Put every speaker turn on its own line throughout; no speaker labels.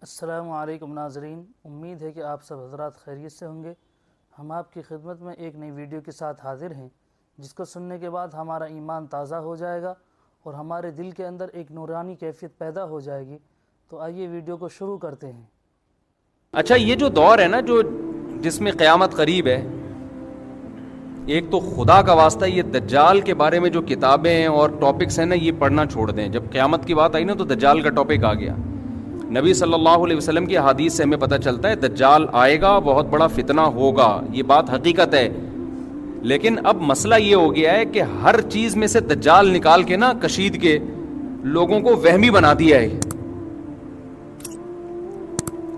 السلام علیکم ناظرین، امید ہے کہ آپ سب حضرات خیریت سے ہوں گے۔ ہم آپ کی خدمت میں ایک نئی ویڈیو کے ساتھ حاضر ہیں، جس کو سننے کے بعد ہمارا ایمان تازہ ہو جائے گا اور ہمارے دل کے اندر ایک نورانی کیفیت پیدا ہو جائے گی۔ تو آئیے ویڈیو کو شروع کرتے ہیں۔
اچھا، یہ جو دور ہے نا جس میں قیامت قریب ہے، ایک تو خدا کا واسطہ یہ دجال کے بارے میں جو کتابیں ہیں اور ٹاپکس ہیں نا، یہ پڑھنا چھوڑ دیں۔ جب قیامت کی بات آئی نا تو دجال کا ٹاپک آ گیا۔ نبی صلی اللہ علیہ وسلم کی حدیث سے ہمیں پتہ چلتا ہے دجال آئے گا، بہت بڑا فتنہ ہوگا، یہ بات حقیقت ہے۔ لیکن اب مسئلہ یہ ہو گیا ہے کہ ہر چیز میں سے دجال نکال کے نا کشید کے لوگوں کو وہمی بنا دیا ہے۔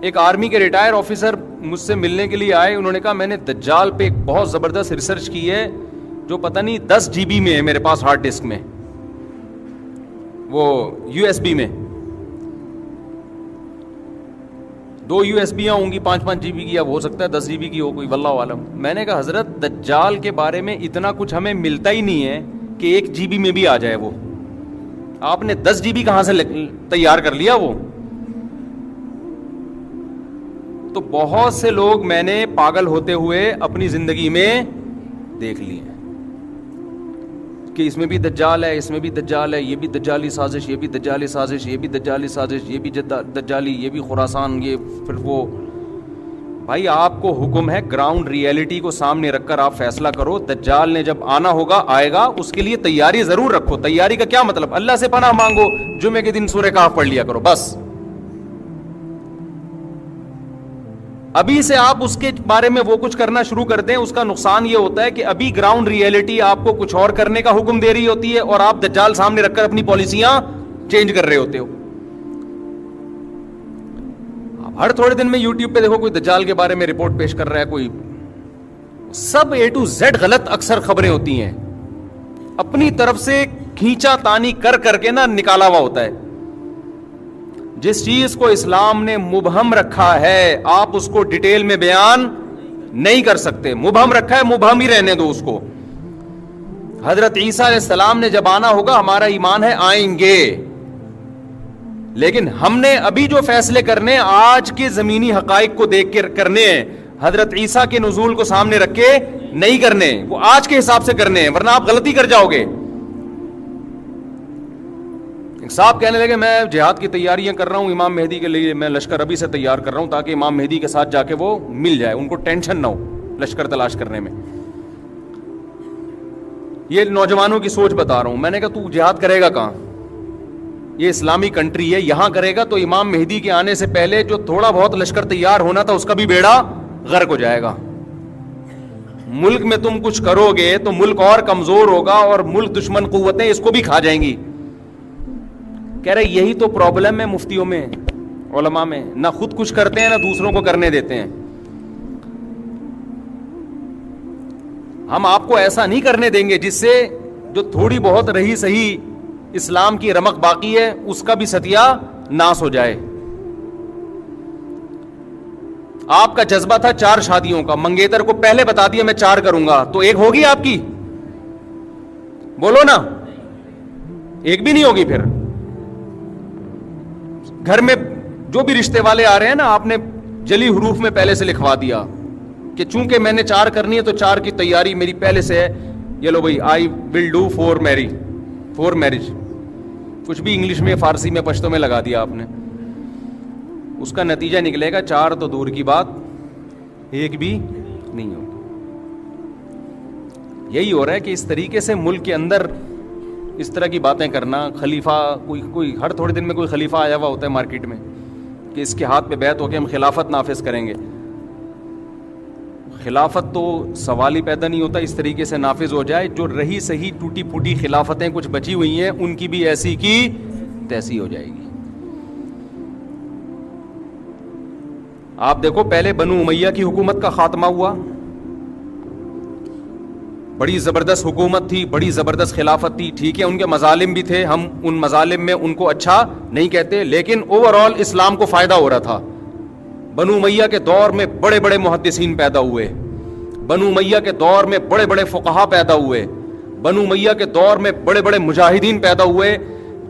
ایک آرمی کے ریٹائر آفیسر مجھ سے ملنے کے لیے آئے، انہوں نے کہا میں نے دجال پہ ایک بہت زبردست ریسرچ کی ہے جو پتہ نہیں 10 GB میں ہے میرے پاس ہارڈ ڈسک میں، وہ USB میں 2 USB ہوں گی، 5 GB کی، اب ہو سکتا ہے 10 GB کی ہو کوئی، واللہ عالم۔ میں نے کہا حضرت دجال کے بارے میں اتنا کچھ ہمیں ملتا ہی نہیں ہے کہ 1 GB میں بھی آ جائے، وہ آپ نے 10 GB کہاں سے تیار کر لیا وہ؟ تو بہت سے لوگ میں نے پاگل ہوتے ہوئے اپنی زندگی میں دیکھ لیے ہیں کہ اس میں بھی دجال ہے، اس میں بھی دجال ہے، یہ بھی دجالی سازش، یہ بھی دجالی سازش، یہ بھی دجالی سازش، یہ بھی دجالی، یہ بھی خراسان، یہ پھر وہ۔ بھائی آپ کو حکم ہے گراؤنڈ ریئلٹی کو سامنے رکھ کر آپ فیصلہ کرو۔ دجال نے جب آنا ہوگا آئے گا، اس کے لیے تیاری ضرور رکھو۔ تیاری کا کیا مطلب؟ اللہ سے پناہ مانگو، جمعے کے دن سورہ کہف پڑھ لیا کرو بس۔ ابھی سے آپ اس کے بارے میں وہ کچھ کرنا شروع کر دیں، اس کا نقصان یہ ہوتا ہے کہ ابھی گراؤنڈ ریئلٹی آپ کو کچھ اور کرنے کا حکم دے رہی ہوتی ہے اور آپ دجال سامنے رکھ کر اپنی پالیسیاں چینج کر رہے ہوتے ہو۔ آپ ہر تھوڑے دن میں یوٹیوب پہ دیکھو کوئی دجال کے بارے میں رپورٹ پیش کر رہا ہے، کوئی سب A to Z غلط اکثر خبریں ہوتی ہیں، اپنی طرف سے کھینچا تانی کر کر کے نا نکالا ہوا ہوتا ہے۔ جس چیز کو اسلام نے مبہم رکھا ہے آپ اس کو ڈیٹیل میں بیان نہیں کر سکتے۔ مبہم رکھا ہے، مبہم ہی رہنے دو اس کو۔ حضرت عیسیٰ علیہ السلام نے جب آنا ہوگا، ہمارا ایمان ہے آئیں گے، لیکن ہم نے ابھی جو فیصلے کرنے آج کے زمینی حقائق کو دیکھ کے کرنے ہیں، حضرت عیسیٰ کے نزول کو سامنے رکھ کے نہیں کرنے، وہ آج کے حساب سے کرنے ہیں، ورنہ آپ غلطی کر جاؤ گے۔ صاحب کہنے لگے میں جہاد کی تیاریاں کر رہا ہوں امام مہدی کے لیے، میں لشکر ابھی سے تیار کر رہا ہوں تاکہ امام مہدی کے ساتھ جا کے وہ مل جائے، ان کو ٹینشن نہ ہو لشکر تلاش کرنے میں۔ یہ نوجوانوں کی سوچ بتا رہا ہوں۔ میں نے کہا تو جہاد کرے گا کہاں؟ یہ اسلامی کنٹری ہے، یہاں کرے گا تو امام مہدی کے آنے سے پہلے جو تھوڑا بہت لشکر تیار ہونا تھا اس کا بھی بیڑا غرق ہو جائے گا۔ ملک میں تم کچھ کرو گے تو ملک اور کمزور ہوگا اور ملک دشمن قوتیں اس کو بھی کھا جائیں گی۔ کہہ رہے یہی تو پرابلم ہے مفتیوں میں، علماء میں، نہ خود کچھ کرتے ہیں نہ دوسروں کو کرنے دیتے ہیں۔ ہم آپ کو ایسا نہیں کرنے دیں گے جس سے جو تھوڑی بہت رہی صحیح اسلام کی رمق باقی ہے اس کا بھی ستیہ ناس ہو جائے۔ آپ کا جذبہ تھا 4 شادیوں کا، منگیتر کو پہلے بتا دیا میں 4 کروں گا، تو 1 ہوگی آپ کی؟ بولو نا، 1 بھی نہیں ہوگی۔ پھر گھر میں جو بھی رشتے والے آ رہے ہیں نا، آپ نے جلی حروف میں پہلے سے لکھوا دیا کہ چونکہ میں نے 4 کرنی ہے تو 4 کی تیاری میری پہلے سے ہے، یہ لو بھائی آئی ول ڈو فور میرج، کچھ بھی انگلش میں فارسی میں پشتو میں لگا دیا آپ نے۔ اس کا نتیجہ نکلے گا 4 تو دور کی بات 1 بھی نہیں ہوگی۔ یہی ہو رہا ہے کہ اس طریقے سے ملک کے اندر اس طرح کی باتیں کرنا، خلیفہ کوئی ہر تھوڑے دن میں کوئی خلیفہ آیا ہوا ہوتا ہے مارکیٹ میں کہ اس کے ہاتھ پہ بیعت ہو کے ہم خلافت نافذ کریں گے۔ خلافت تو سوال ہی پیدا نہیں ہوتا، اس طریقے سے نافذ ہو جائے جو رہی صحیح ٹوٹی پھوٹی خلافتیں کچھ بچی ہوئی ہیں ان کی بھی ایسی کی تیسی ہو جائے گی۔ آپ دیکھو پہلے بنو امیہ کی حکومت کا خاتمہ ہوا، بڑی زبردست حکومت تھی، بڑی زبردست خلافت تھی، ٹھیک ہے ان کے مظالم بھی تھے، ہم ان مظالم میں ان کو اچھا نہیں کہتے، لیکن اوور آل اسلام کو فائدہ ہو رہا تھا۔ بنو امیہ کے دور میں بڑے بڑے محدثین پیدا ہوئے، بنو امیہ کے دور میں بڑے بڑے فقہا پیدا ہوئے، بنو امیہ کے دور میں بڑے بڑے مجاہدین پیدا ہوئے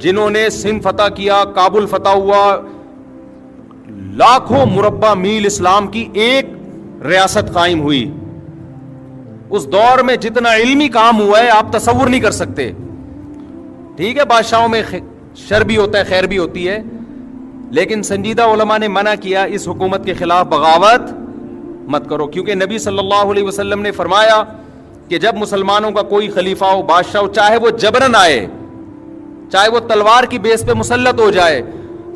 جنہوں نے سندھ فتح کیا، کابل فتح ہوا، لاکھوں مربع میل اسلام کی ایک ریاست قائم ہوئی. اس دور میں جتنا علمی کام ہوا ہے آپ تصور نہیں کر سکتے. ٹھیک ہے بادشاہوں میں شر بھی ہوتا ہے خیر بھی ہوتی ہے, لیکن سنجیدہ علماء نے منع کیا اس حکومت کے خلاف بغاوت مت کرو, کیونکہ نبی صلی اللہ علیہ وسلم نے فرمایا کہ جب مسلمانوں کا کوئی خلیفہ ہو, بادشاہ ہو, چاہے وہ جبرن آئے, چاہے وہ تلوار کی بیس پہ مسلط ہو جائے,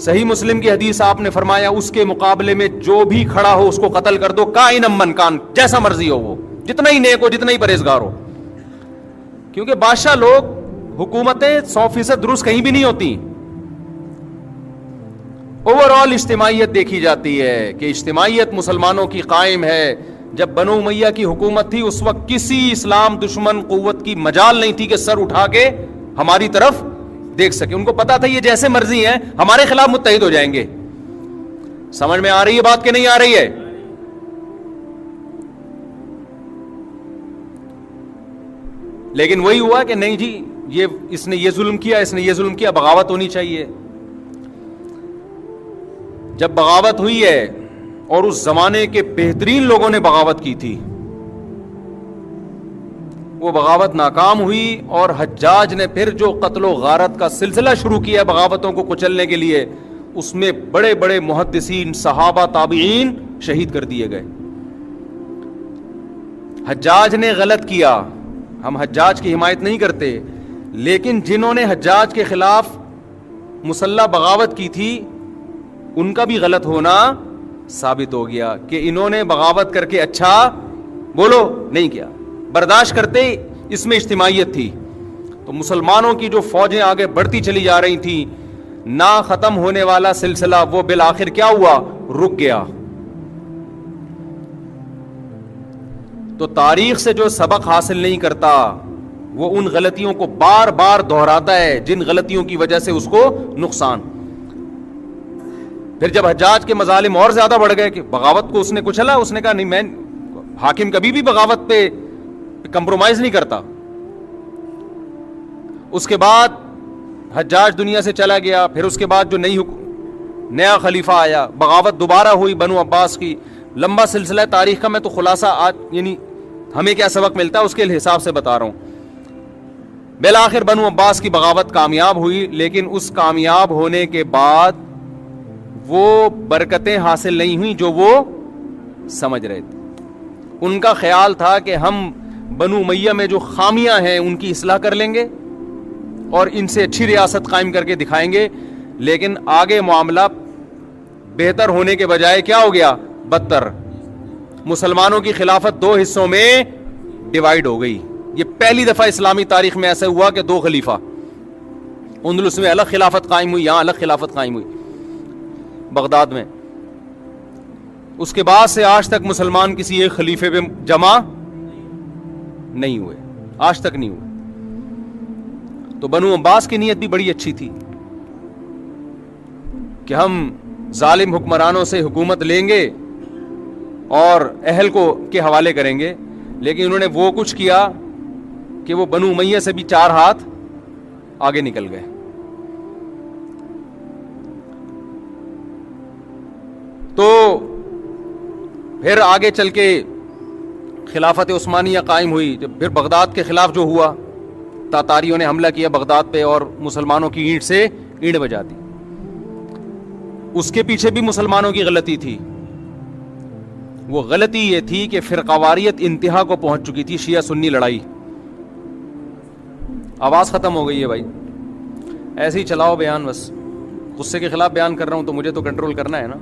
صحیح مسلم کی حدیث آپ نے فرمایا اس کے مقابلے میں جو بھی کھڑا ہو اس کو قتل کر دو, کائن من کان, جیسا مرضی ہو وہ, جتنا ہی نیک ہو, جتنا ہی پرہیزگار ہو. کیونکہ بادشاہ لوگ, حکومتیں 100% درست کہیں بھی نہیں ہوتی. اوور آل اجتماعیت دیکھی جاتی ہے کہ اجتماعیت مسلمانوں کی قائم ہے. جب بنو امیہ کی حکومت تھی اس وقت کسی اسلام دشمن قوت کی مجال نہیں تھی کہ سر اٹھا کے ہماری طرف دیکھ سکے. ان کو پتا تھا یہ جیسے مرضی ہیں ہمارے خلاف متحد ہو جائیں گے. سمجھ میں آ رہی ہے بات کہ نہیں آ رہی ہے؟ لیکن وہی ہوا کہ نہیں جی اس نے یہ ظلم کیا, اس نے یہ ظلم کیا, بغاوت ہونی چاہیے. جب بغاوت ہوئی ہے, اور اس زمانے کے بہترین لوگوں نے بغاوت کی تھی, وہ بغاوت ناکام ہوئی, اور حجاج نے پھر جو قتل و غارت کا سلسلہ شروع کیا بغاوتوں کو کچلنے کے لیے, اس میں بڑے بڑے محدثین, صحابہ, تابعین شہید کر دیے گئے. حجاج نے غلط کیا, ہم حجاج کی حمایت نہیں کرتے, لیکن جنہوں نے حجاج کے خلاف مسلح بغاوت کی تھی ان کا بھی غلط ہونا ثابت ہو گیا کہ انہوں نے بغاوت کر کے اچھا بولو نہیں کیا, برداشت کرتے. اس میں اجتماعیت تھی. تو مسلمانوں کی جو فوجیں آگے بڑھتی چلی جا رہی تھیں, نہ ختم ہونے والا سلسلہ, وہ بالآخر کیا ہوا, رک گیا. تو تاریخ سے جو سبق حاصل نہیں کرتا وہ ان غلطیوں کو بار بار دہراتا ہے جن غلطیوں کی وجہ سے اس کو نقصان. پھر جب حجاج کے مظالم اور زیادہ بڑھ گئے کہ بغاوت کو اس نے کچلا, اس نے کہا نہیں, میں حاکم کبھی بھی بغاوت پہ کمپرومائز نہیں کرتا. اس کے بعد حجاج دنیا سے چلا گیا. پھر اس کے بعد جو نیا خلیفہ آیا, بغاوت دوبارہ ہوئی بنو عباس کی. لمبا سلسلہ تاریخ کا, میں تو خلاصہ آج یعنی ہمیں کیا سبق ملتا ہے اس کے حساب سے بتا رہا ہوں. بالآخر بنو عباس کی بغاوت کامیاب ہوئی, لیکن اس کامیاب ہونے کے بعد وہ برکتیں حاصل نہیں ہوئی جو وہ سمجھ رہے تھے. ان کا خیال تھا کہ ہم بنو امیہ میں جو خامیاں ہیں ان کی اصلاح کر لیں گے اور ان سے اچھی ریاست قائم کر کے دکھائیں گے, لیکن آگے معاملہ بہتر ہونے کے بجائے کیا ہو گیا, بدتر. مسلمانوں کی خلافت 2 حصوں میں ڈیوائیڈ ہو گئی. یہ پہلی دفعہ اسلامی تاریخ میں ایسا ہوا کہ 2 خلیفہ, اندلس میں الگ خلافت قائم ہوئی, یہاں الگ خلافت قائم ہوئی بغداد میں. اس کے بعد سے آج تک مسلمان کسی ایک خلیفے پہ جمع نہیں ہوئے, آج تک نہیں ہوئے. تو بنو عباس کی نیت بھی بڑی اچھی تھی کہ ہم ظالم حکمرانوں سے حکومت لیں گے اور اہل کو کے حوالے کریں گے, لیکن انہوں نے وہ کچھ کیا کہ وہ بنو امیہ سے بھی 4 ہاتھ آگے نکل گئے. تو پھر آگے چل کے خلافت عثمانیہ قائم ہوئی. جب پھر بغداد کے خلاف جو ہوا, تاتاریوں نے حملہ کیا بغداد پہ اور مسلمانوں کی اینٹ سے اینٹ بجا دی. اس کے پیچھے بھی مسلمانوں کی غلطی تھی. وہ غلطی یہ تھی کہ فرقواریت انتہا کو پہنچ چکی تھی, شیعہ سنی لڑائی. آواز ختم ہو گئی ہے بھائی, ایسے ہی چلاؤ بیان, بس غصے کے خلاف بیان کر رہا ہوں تو مجھے تو کنٹرول کرنا ہے نا.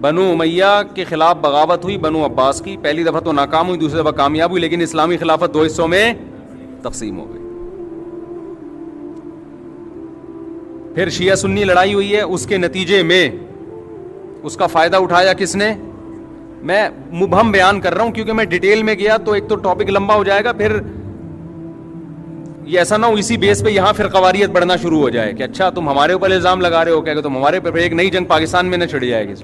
بنو امیہ کے خلاف بغاوت ہوئی بنو عباس کی, پہلی دفعہ تو ناکام ہوئی, دوسری دفعہ کامیاب ہوئی, لیکن اسلامی خلافت 2 حصوں میں تقسیم ہو گئی. پھر شیعہ سنی لڑائی ہوئی ہے, اس کے نتیجے میں اس کا فائدہ اٹھایا کس نے؟ میں مبہم بیان کر رہا ہوں کیونکہ میں ڈیٹیل میں گیا تو ایک تو ٹاپک لمبا ہو جائے گا, پھر یہ ایسا نہ ہو اسی بیس پہ یہاں فرقواریت بڑھنا شروع ہو جائے کہ اچھا تم ہمارے اوپر الزام لگا رہے ہو کیا, کہ تم ہمارے اوپر, ایک نئی جنگ پاکستان میں نہ چھڑ جائے گی.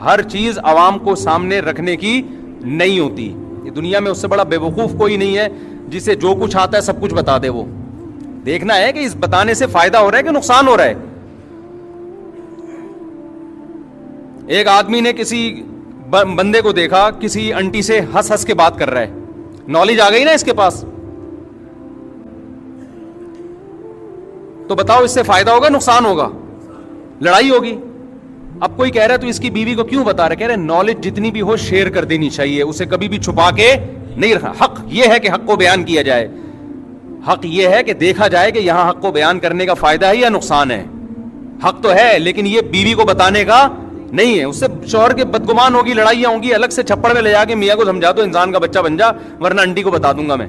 ہر چیز عوام کو سامنے رکھنے کی نہیں ہوتی. یہ دنیا میں اس سے بڑا بے وقوف کوئی نہیں ہے جسے جو کچھ آتا ہے سب کچھ بتا دے. وہ دیکھنا ہے کہ اس بتانے سے فائدہ ہو رہا ہے کہ نقصان ہو رہا ہے. ایک آدمی نے کسی بندے کو دیکھا کسی انٹی سے ہنس ہنس کے بات کر رہا ہے, نالج آ گئی نا اس کے پاس, تو بتاؤ اس سے فائدہ ہوگا نقصان ہوگا؟ لڑائی ہوگی. اب کوئی کہہ رہا ہے تو اس کی بیوی کو کیوں بتا رہا ہے؟ کہہ رہے نالج جتنی بھی ہو شیئر کر دینی چاہیے, اسے کبھی بھی چھپا کے نہیں رکھا. حق یہ ہے کہ حق کو بیان کیا جائے, حق یہ ہے کہ دیکھا جائے کہ یہاں حق کو بیان کرنے کا فائدہ ہے یا نقصان ہے. حق تو ہے لیکن یہ بیوی کو بتانے کا نہیں ہے, اس سے شوہر کے بدگمان ہوگی, لڑائیاں ہوں گی, الگ سے چھپڑ میں لے جا کے میاں کو سمجھا دو انسان کا بچہ بن جا ورنہ انٹی کو بتا دوں گا میں.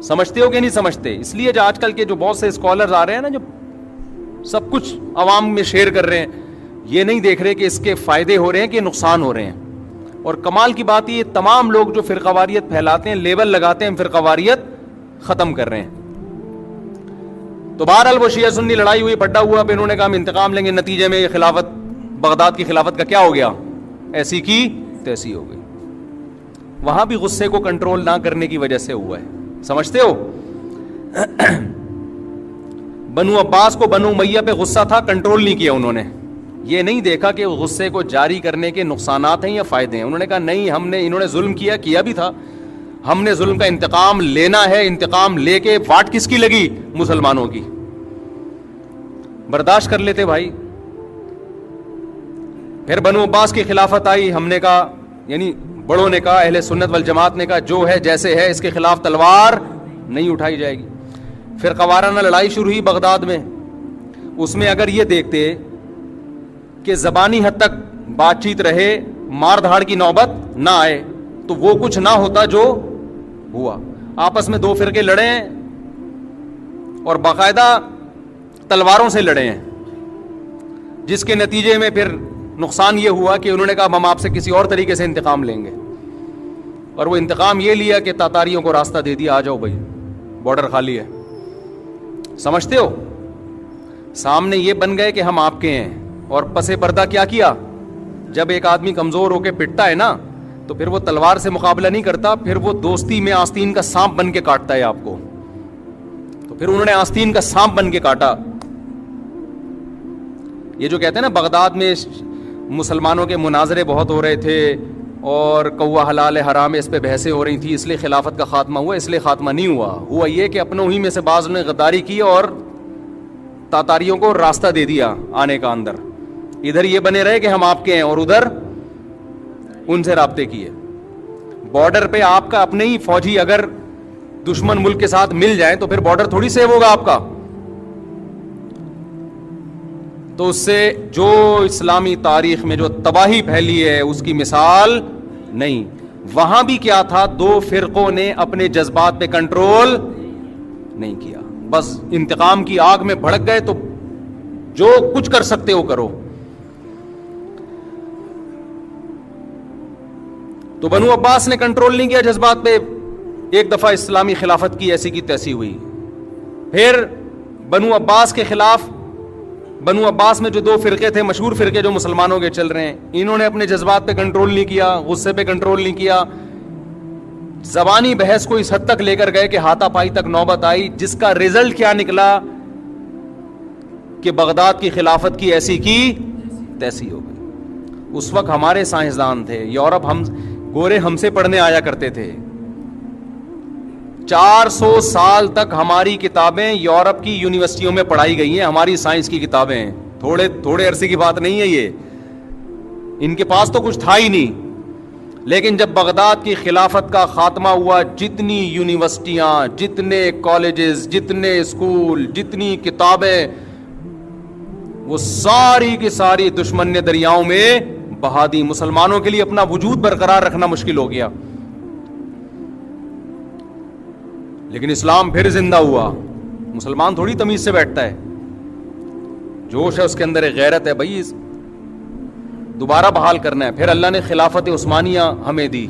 سمجھتے ہو کہ نہیں سمجھتے؟ اس لیے جو آج کل کے جو بہت سے اسکالرز آ رہے ہیں نا, جو سب کچھ عوام میں شیئر کر رہے ہیں, یہ نہیں دیکھ رہے کہ اس کے فائدے ہو رہے ہیں کہ نقصان ہو رہے ہیں. اور کمال کی بات یہ تمام لوگ جو فرقہ واریت پھیلاتے ہیں, لیبل لگاتے ہیں, فرقہ واریت ختم کر رہے ہیں. تو بہرحال وہ شیعہ سنی لڑائی ہوئی, پڈا ہوا, پھر انہوں نے کہا ہم انتقام لیں گے. نتیجے میں یہ خلافت, بغداد کی خلافت کا کیا ہو گیا؟ ایسی کی تیسی ہو گئی. وہاں بھی غصے کو کنٹرول نہ کرنے کی وجہ سے ہوا ہے. سمجھتے ہو؟ بنو عباس کو بنو امیہ پہ غصہ تھا, کنٹرول نہیں کیا انہوں نے. یہ نہیں دیکھا کہ غصے کو جاری کرنے کے نقصانات ہیں یا فائدے ہیں. انہوں نے کہا نہیں, انہوں نے ظلم کیا بھی تھا, ہم نے ظلم کا انتقام لینا ہے. انتقام لے کے واٹ کس کی لگی؟ مسلمانوں کی. برداشت کر لیتے بھائی. پھر بنو عباس کی خلافت آئی, ہم نے کہا, یعنی بڑوں نے کہا, اہل سنت والجماعت نے کہا جو ہے جیسے ہے اس کے خلاف تلوار نہیں اٹھائی جائے گی. پھر قوارانہ لڑائی شروع ہوئی بغداد میں. اس میں اگر یہ دیکھتے کہ زبانی حد تک بات چیت رہے, مار دھاڑ کی نوبت نہ آئے, تو وہ کچھ نہ ہوتا جو ہوا. آپس میں دو فرقے لڑے ہیں اور باقاعدہ تلواروں سے لڑے ہیں, جس کے نتیجے میں پھر نقصان یہ ہوا کہ انہوں نے کہا ہم آپ سے کسی اور طریقے سے انتقام لیں گے. اور وہ انتقام یہ لیا کہ تاتاریوں کو راستہ دے دیا, آ جاؤ بھائی بارڈر خالی ہے. سمجھتے ہو؟ سامنے یہ بن گئے کہ ہم آپ کے ہیں, اور پس پردہ کیا کیا؟ جب ایک آدمی کمزور ہو کے پٹتا ہے نا, تو پھر وہ تلوار سے مقابلہ نہیں کرتا, پھر وہ دوستی میں آستین کا سانپ بن کے کاٹتا ہے آپ کو. تو پھر انہوں نے آستین کا سانپ بن کے کاٹا. یہ جو کہتے ہیں نا بغداد میں مسلمانوں کے مناظرے بہت ہو رہے تھے اور کوا حلال حرام اس پہ بحثیں ہو رہی تھی, اس لیے خلافت کا خاتمہ ہوا. اس لیے خاتمہ نہیں ہوا یہ کہ اپنوں ہی میں سے بعض نے غداری کی اور تاتاریوں کو راستہ دے دیا آنے کا اندر. ادھر یہ بنے رہے کہ ہم آپ کے ہیں اور ادھر ان سے رابطے کیے. بارڈر پہ آپ کا اپنے ہی فوجی اگر دشمن ملک کے ساتھ مل جائیں تو پھر بارڈر تھوڑی سیو ہوگا آپ کا. تو اس سے جو اسلامی تاریخ میں جو تباہی پھیلی ہے اس کی مثال نہیں. وہاں بھی کیا تھا, دو فرقوں نے اپنے جذبات پہ کنٹرول نہیں کیا, بس انتقام کی آگ میں بھڑک گئے. تو جو کچھ کر سکتے ہو کرو. تو بنو عباس نے کنٹرول نہیں کیا جذبات پہ, ایک دفعہ اسلامی خلافت کی ایسی کی تیسی ہوئی. پھر بنو عباس کے خلاف, بنو عباس میں جو دو فرقے تھے, مشہور فرقے جو مسلمانوں کے چل رہے ہیں, انہوں نے اپنے جذبات پہ کنٹرول نہیں کیا, غصے پہ کنٹرول نہیں کیا. زبانی بحث کو اس حد تک لے کر گئے کہ ہاتھا پائی تک نوبت آئی, جس کا رزلٹ کیا نکلا کہ بغداد کی خلافت کی ایسی کی تیسی ہو گئی. اس وقت ہمارے سائنسدان تھے, یورپ ہم گورے ہم سے پڑھنے آیا کرتے تھے. 400 سال تک ہماری کتابیں یورپ کی یونیورسٹیوں میں پڑھائی گئی ہیں, ہماری سائنس کی کتابیں. تھوڑے عرصے کی بات نہیں ہے یہ, ان کے پاس تو کچھ تھا ہی نہیں. لیکن جب بغداد کی خلافت کا خاتمہ ہوا, جتنی یونیورسٹیاں, جتنے کالجز, جتنے اسکول, جتنی کتابیں, وہ ساری کی ساری دشمن نے دریاؤں میں بہا دی. مسلمانوں کے لیے اپنا وجود برقرار رکھنا مشکل ہو گیا. لیکن اسلام پھر زندہ ہوا. مسلمان تھوڑی تمیز سے بیٹھتا ہے, جوش ہے اس کے اندر, ایک غیرت ہے بھائی, دوبارہ بحال کرنا ہے. پھر اللہ نے خلافت عثمانیہ ہمیں دی.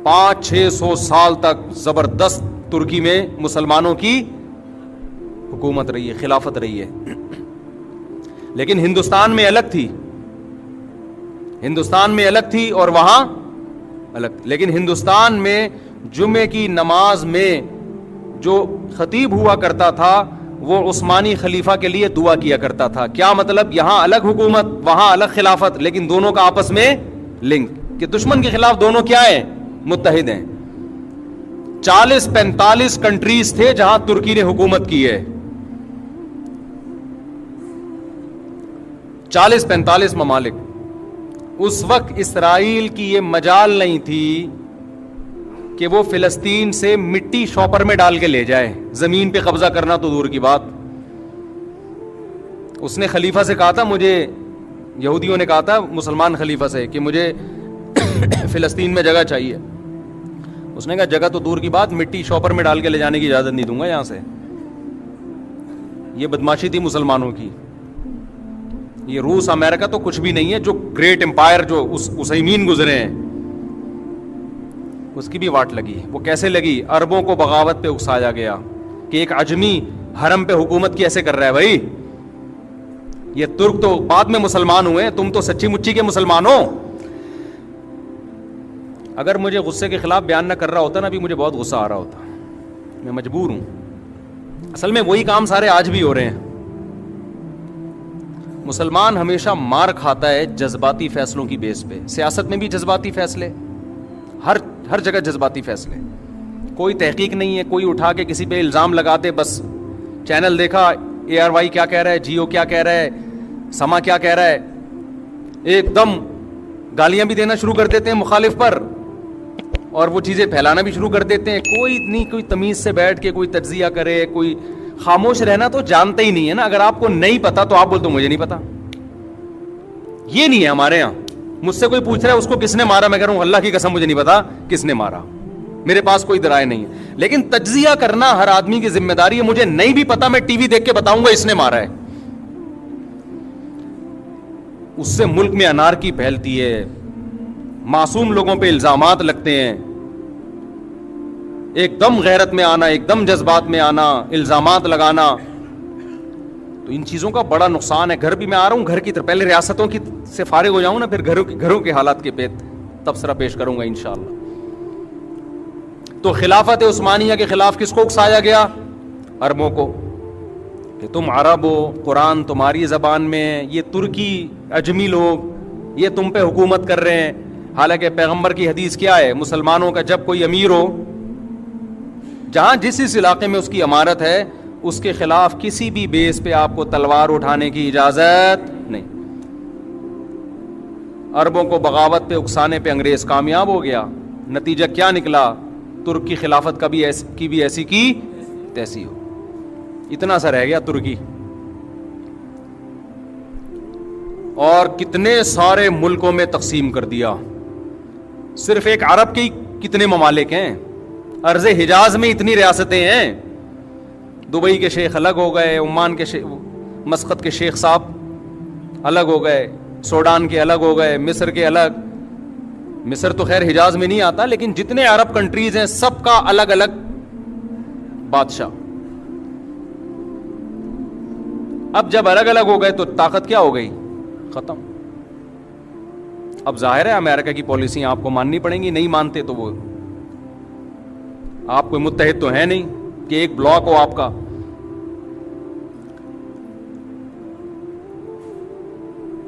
500-600 سال تک زبردست ترکی میں مسلمانوں کی حکومت رہی ہے, خلافت رہی ہے. لیکن ہندوستان میں الگ تھی, ہندوستان میں الگ تھی اور وہاں الگ. لیکن ہندوستان میں جمعے کی نماز میں جو خطیب ہوا کرتا تھا وہ عثمانی خلیفہ کے لیے دعا کیا کرتا تھا. کیا مطلب؟ یہاں الگ حکومت وہاں الگ خلافت, لیکن دونوں کا آپس میں لنک, کہ دشمن کے خلاف دونوں کیا ہیں؟ متحد ہیں. 40-45 کنٹریز تھے جہاں ترکی نے حکومت کی ہے, 40-45 ممالک. اس وقت اسرائیل کی یہ مجال نہیں تھی کہ وہ فلسطین سے مٹی شاپر میں ڈال کے لے جائے, زمین پہ قبضہ کرنا تو دور کی بات. اس نے خلیفہ سے کہا تھا, مجھے یہودیوں نے کہا تھا مسلمان خلیفہ سے کہ مجھے فلسطین میں جگہ چاہیے. اس نے کہا جگہ تو دور کی بات, مٹی شاپر میں ڈال کے لے جانے کی اجازت نہیں دوں گا یہاں سے. یہ بدماشی تھی مسلمانوں کی. یہ روس امریکہ تو کچھ بھی نہیں ہے, جو گریٹ امپائر جو اسیمین گزرے ہیں اس کی بھی واٹ لگی. وہ کیسے لگی؟ عربوں کو بغاوت پہ اکسایا گیا کہ ایک عجمی حرم پہ حکومت کیسے کر رہا ہے بھائی, یہ ترک تو بعد میں مسلمان ہوئے, تم تو سچی مچی کے مسلمان ہو. اگر مجھے غصے کے خلاف بیان نہ کر رہا ہوتا نا, ابھی مجھے بہت غصہ آ رہا ہوتا, میں مجبور ہوں. اصل میں وہی کام سارے آج بھی ہو رہے ہیں. مسلمان ہمیشہ مار کھاتا ہے جذباتی فیصلوں کی بیس پہ. سیاست میں بھی جذباتی فیصلے, ہر جگہ جذباتی فیصلے, کوئی تحقیق نہیں ہے. کوئی اٹھا کے کسی پہ الزام لگاتے, بس چینل دیکھا, ARY کیا کہہ رہا ہے, جیو کیا کہہ رہا ہے, سما کیا کہہ رہا ہے, ایک دم گالیاں بھی دینا شروع کر دیتے ہیں مخالف پر, اور وہ چیزیں پھیلانا بھی شروع کر دیتے ہیں. کوئی تمیز سے بیٹھ کے کوئی تجزیہ کرے, کوئی خاموش رہنا تو جانتے ہی نہیں ہے نا. اگر آپ کو نہیں پتا تو آپ بولتے مجھے نہیں پتا. یہ نہیں ہے ہمارے یہاں. مجھ سے کوئی پوچھ رہا ہے اس کو کس نے مارا, میں کہہ رہا ہوں اللہ کی قسم مجھے نہیں پتا کس نے مارا, میرے پاس کوئی درائے نہیں ہے. لیکن تجزیہ کرنا ہر آدمی کی ذمہ داری ہے. مجھے نہیں بھی پتا, میں ٹی وی دیکھ کے بتاؤں گا اس نے مارا ہے. اس سے ملک میں انارکی پھیلتی ہے, معصوم لوگوں پہ الزامات لگتے ہیں, ایک دم غیرت میں آنا, ایک دم جذبات میں آنا, الزامات لگانا. تو ان چیزوں کا بڑا نقصان ہے. گھر بھی میں آ رہا ہوں, گھر کی طرف پہلے ریاستوں کی سے فارغ ہو جاؤں نا, پھر گھروں کے حالات کے پہ تبصرہ پیش کروں گا انشاءاللہ. تو خلافت عثمانیہ کے خلاف کس کو اکسایا گیا؟ عربوں کو, کہ تم عرب ہو, قرآن تمہاری زبان میں, یہ ترکی عجمی لوگ یہ تم پہ حکومت کر رہے ہیں. حالانکہ پیغمبر کی حدیث کیا ہے؟ مسلمانوں کا جب کوئی امیر ہو, جہاں جس علاقے میں اس کی امارت ہے, اس کے خلاف کسی بھی بیس پہ آپ کو تلوار اٹھانے کی اجازت نہیں. عربوں کو بغاوت پہ اکسانے پہ انگریز کامیاب ہو گیا. نتیجہ کیا نکلا؟ ترک کی خلافت کی بھی ایسی کی تیسی ہو. اتنا سا رہ گیا ترکی, اور کتنے سارے ملکوں میں تقسیم کر دیا. صرف ایک عرب کے کتنے ممالک ہیں؟ ارض حجاز میں اتنی ریاستیں ہیں. دبئی کے شیخ الگ ہو گئے, عمان کے مسقط کے شیخ صاحب الگ ہو گئے, سوڈان کے الگ ہو گئے, مصر کے الگ. مصر تو خیر حجاز میں نہیں آتا, لیکن جتنے عرب کنٹریز ہیں سب کا الگ الگ بادشاہ. اب جب الگ الگ ہو گئے تو طاقت کیا ہو گئی؟ ختم. اب ظاہر ہے امریکہ کی پالیسیاں آپ کو ماننی پڑیں گی. نہیں مانتے تو وہ آپ کوئی متحد تو ہے نہیں کہ ایک بلاک ہو آپ کا.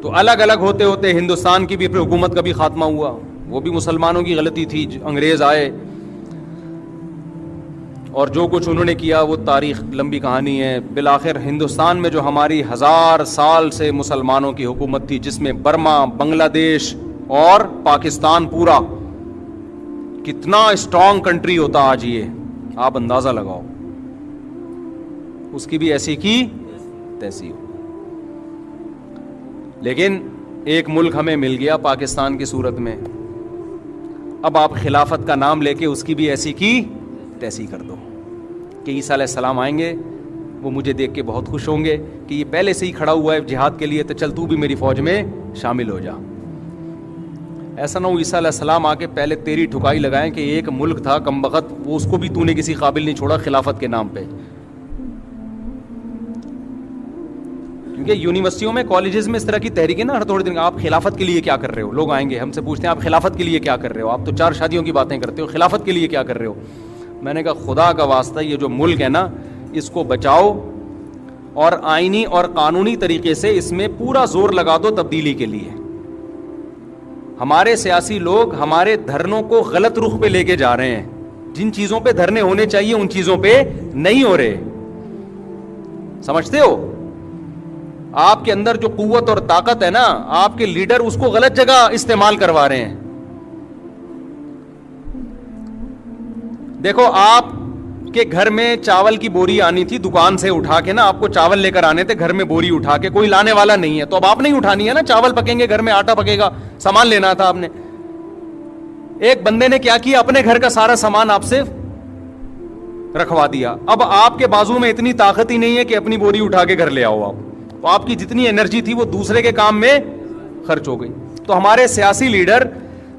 تو الگ الگ ہوتے ہوتے ہندوستان کی بھی پھر حکومت کا بھی خاتمہ ہوا. وہ بھی مسلمانوں کی غلطی تھی. انگریز آئے اور جو کچھ انہوں نے کیا وہ تاریخ لمبی کہانی ہے. بالآخر ہندوستان میں جو ہماری 1000 سال سے مسلمانوں کی حکومت تھی, جس میں برما, بنگلہ دیش اور پاکستان پورا, کتنا اسٹرانگ کنٹری ہوتا آج, یہ آپ اندازہ لگاؤ. اس کی بھی ایسی کی تیسی ہو. لیکن ایک ملک ہمیں مل گیا پاکستان کی صورت میں. اب آپ خلافت کا نام لے کے اس کی بھی ایسی کی تیسی کر دو کہ عیسیٰ علیہ السلام آئیں گے, وہ مجھے دیکھ کے بہت خوش ہوں گے کہ یہ پہلے سے ہی کھڑا ہوا ہے جہاد کے لیے, تو چل تو بھی میری فوج میں شامل ہو جا. ایسا نہ ہو عیسیٰ علیہ السلام آ کے پہلے تیری ٹھکائی لگائیں کہ ایک ملک تھا کم بخت, وہ اس کو بھی تو نے کسی قابل نہیں چھوڑا خلافت کے نام پہ. کیونکہ یونیورسٹیوں میں, کالجز میں اس طرح کی تحریکیں نا ہر تھوڑے دن, آپ خلافت کے لیے کیا کر رہے ہو؟ لوگ آئیں گے ہم سے پوچھتے ہیں آپ خلافت کے لیے کیا کر رہے ہو؟ آپ تو 4 شادیوں کی باتیں کرتے ہو, خلافت کے لیے کیا کر رہے ہو؟ میں نے کہا خدا کا واسطہ یہ جو ملک ہے نا اس کو بچاؤ, اور آئینی اور قانونی طریقے سے اس میں پورا زور لگا دو تبدیلی کے لیے. ہمارے سیاسی لوگ ہمارے دھرنوں کو غلط رخ پہ لے کے جا رہے ہیں. جن چیزوں پہ دھرنے ہونے چاہیے ان چیزوں پہ نہیں ہو رہے. سمجھتے ہو؟ آپ کے اندر جو قوت اور طاقت ہے نا, آپ کے لیڈر اس کو غلط جگہ استعمال کروا رہے ہیں. دیکھو, آپ کے گھر میں چاول کی بوری آنی تھی دکان سے اٹھا کے نا, آپ کو چاول لے کر آنے تھے گھر میں بوری اٹھا کے, کوئی لانے والا نہیں ہے تو اب آپ نہیں اٹھانی ہے نا, چاول پکیں گے گھر میں, آٹا پکے گا, سامان لینا تھا آپ نے. ایک بندے نے کیا کیا, اپنے گھر کا سارا سامان آپ سے رکھوا دیا. اب آپ کے بازو میں اتنی طاقت ہی نہیں ہے کہ اپنی بوری اٹھا کے گھر لے آؤ آپ, تو آپ کی جتنی انرجی تھی وہ دوسرے کے کام میں خرچ ہو گئی. تو ہمارے سیاسی لیڈر